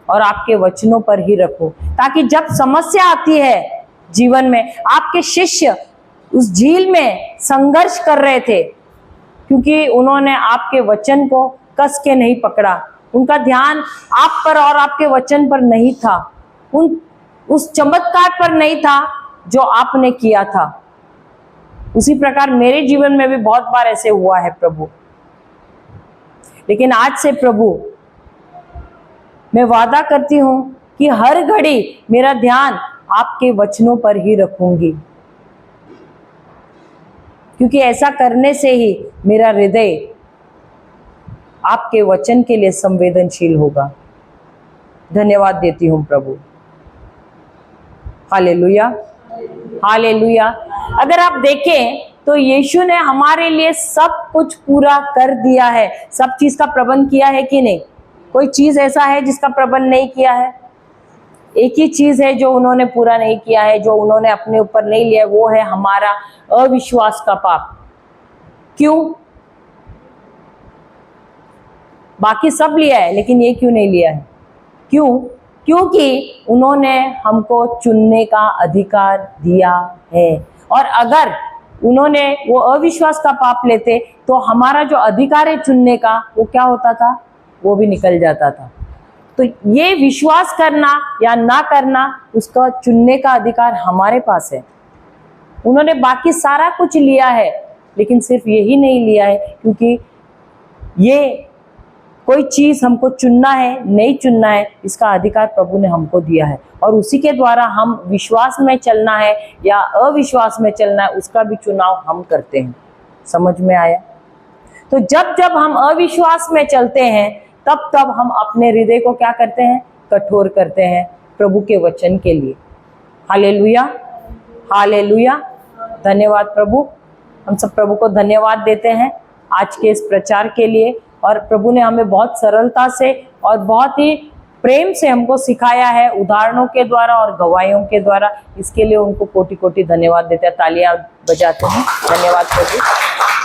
और आपके वचनों पर ही रखूं, ताकि जब समस्या आती है जीवन में, आपके शिष्य उस झील में संघर्ष कर रहे थे क्योंकि उन्होंने आपके वचन को कस के नहीं पकड़ा, उनका ध्यान आप पर और आपके वचन पर नहीं था, उस चमत्कार पर नहीं था जो आपने किया था। उसी प्रकार मेरे जीवन में भी बहुत बार ऐसे हुआ है प्रभु। लेकिन आज से प्रभु मैं वादा करती हूं कि हर घड़ी मेरा ध्यान आपके वचनों पर ही रखूंगी, क्योंकि ऐसा करने से ही मेरा हृदय आपके वचन के लिए संवेदनशील होगा। धन्यवाद देती हूं प्रभु। Hallelujah, hallelujah. अगर आप देखें तो यीशु ने हमारे लिए सब कुछ पूरा कर दिया है। सब चीज का प्रबंध किया है कि नहीं? कोई चीज ऐसा है जिसका प्रबंध नहीं किया है? एक ही चीज है जो उन्होंने पूरा नहीं किया है, जो उन्होंने अपने ऊपर नहीं लिया, वो है हमारा अविश्वास का पाप। क्यों? बाकी सब लिया है, लेकिन ये क्यों नहीं लिया है? क्यों? क्योंकि उन्होंने हमको चुनने का अधिकार दिया है। और अगर उन्होंने वो अविश्वास का पाप लेते तो हमारा जो अधिकार है चुनने का, वो क्या होता था? वो भी निकल जाता था। तो ये विश्वास करना या ना करना, उसका चुनने का अधिकार हमारे पास है। उन्होंने बाकी सारा कुछ लिया है, लेकिन सिर्फ यही नहीं लिया है, क्योंकि ये कोई चीज हमको चुनना है नहीं चुनना है, इसका अधिकार प्रभु ने हमको दिया है। और उसी के द्वारा हम विश्वास में चलना है या अविश्वास में चलना है, उसका भी चुनाव हम करते हैं। समझ में आया? तो जब जब हम अविश्वास में चलते हैं, तब तब हम अपने हृदय को क्या करते हैं? कठोर करते हैं प्रभु के वचन के लिए। Hallelujah, hallelujah. धन्यवाद प्रभु। हम सब प्रभु को धन्यवाद देते हैं आज के इस प्रचार के लिए। और प्रभु ने हमें बहुत सरलता से और बहुत ही प्रेम से हमको सिखाया है, उदाहरणों के द्वारा और गवाहियों के द्वारा। इसके लिए उनको कोटि कोटि धन्यवाद देते हैं। तालियां बजाते हैं। धन्यवाद प्रभु।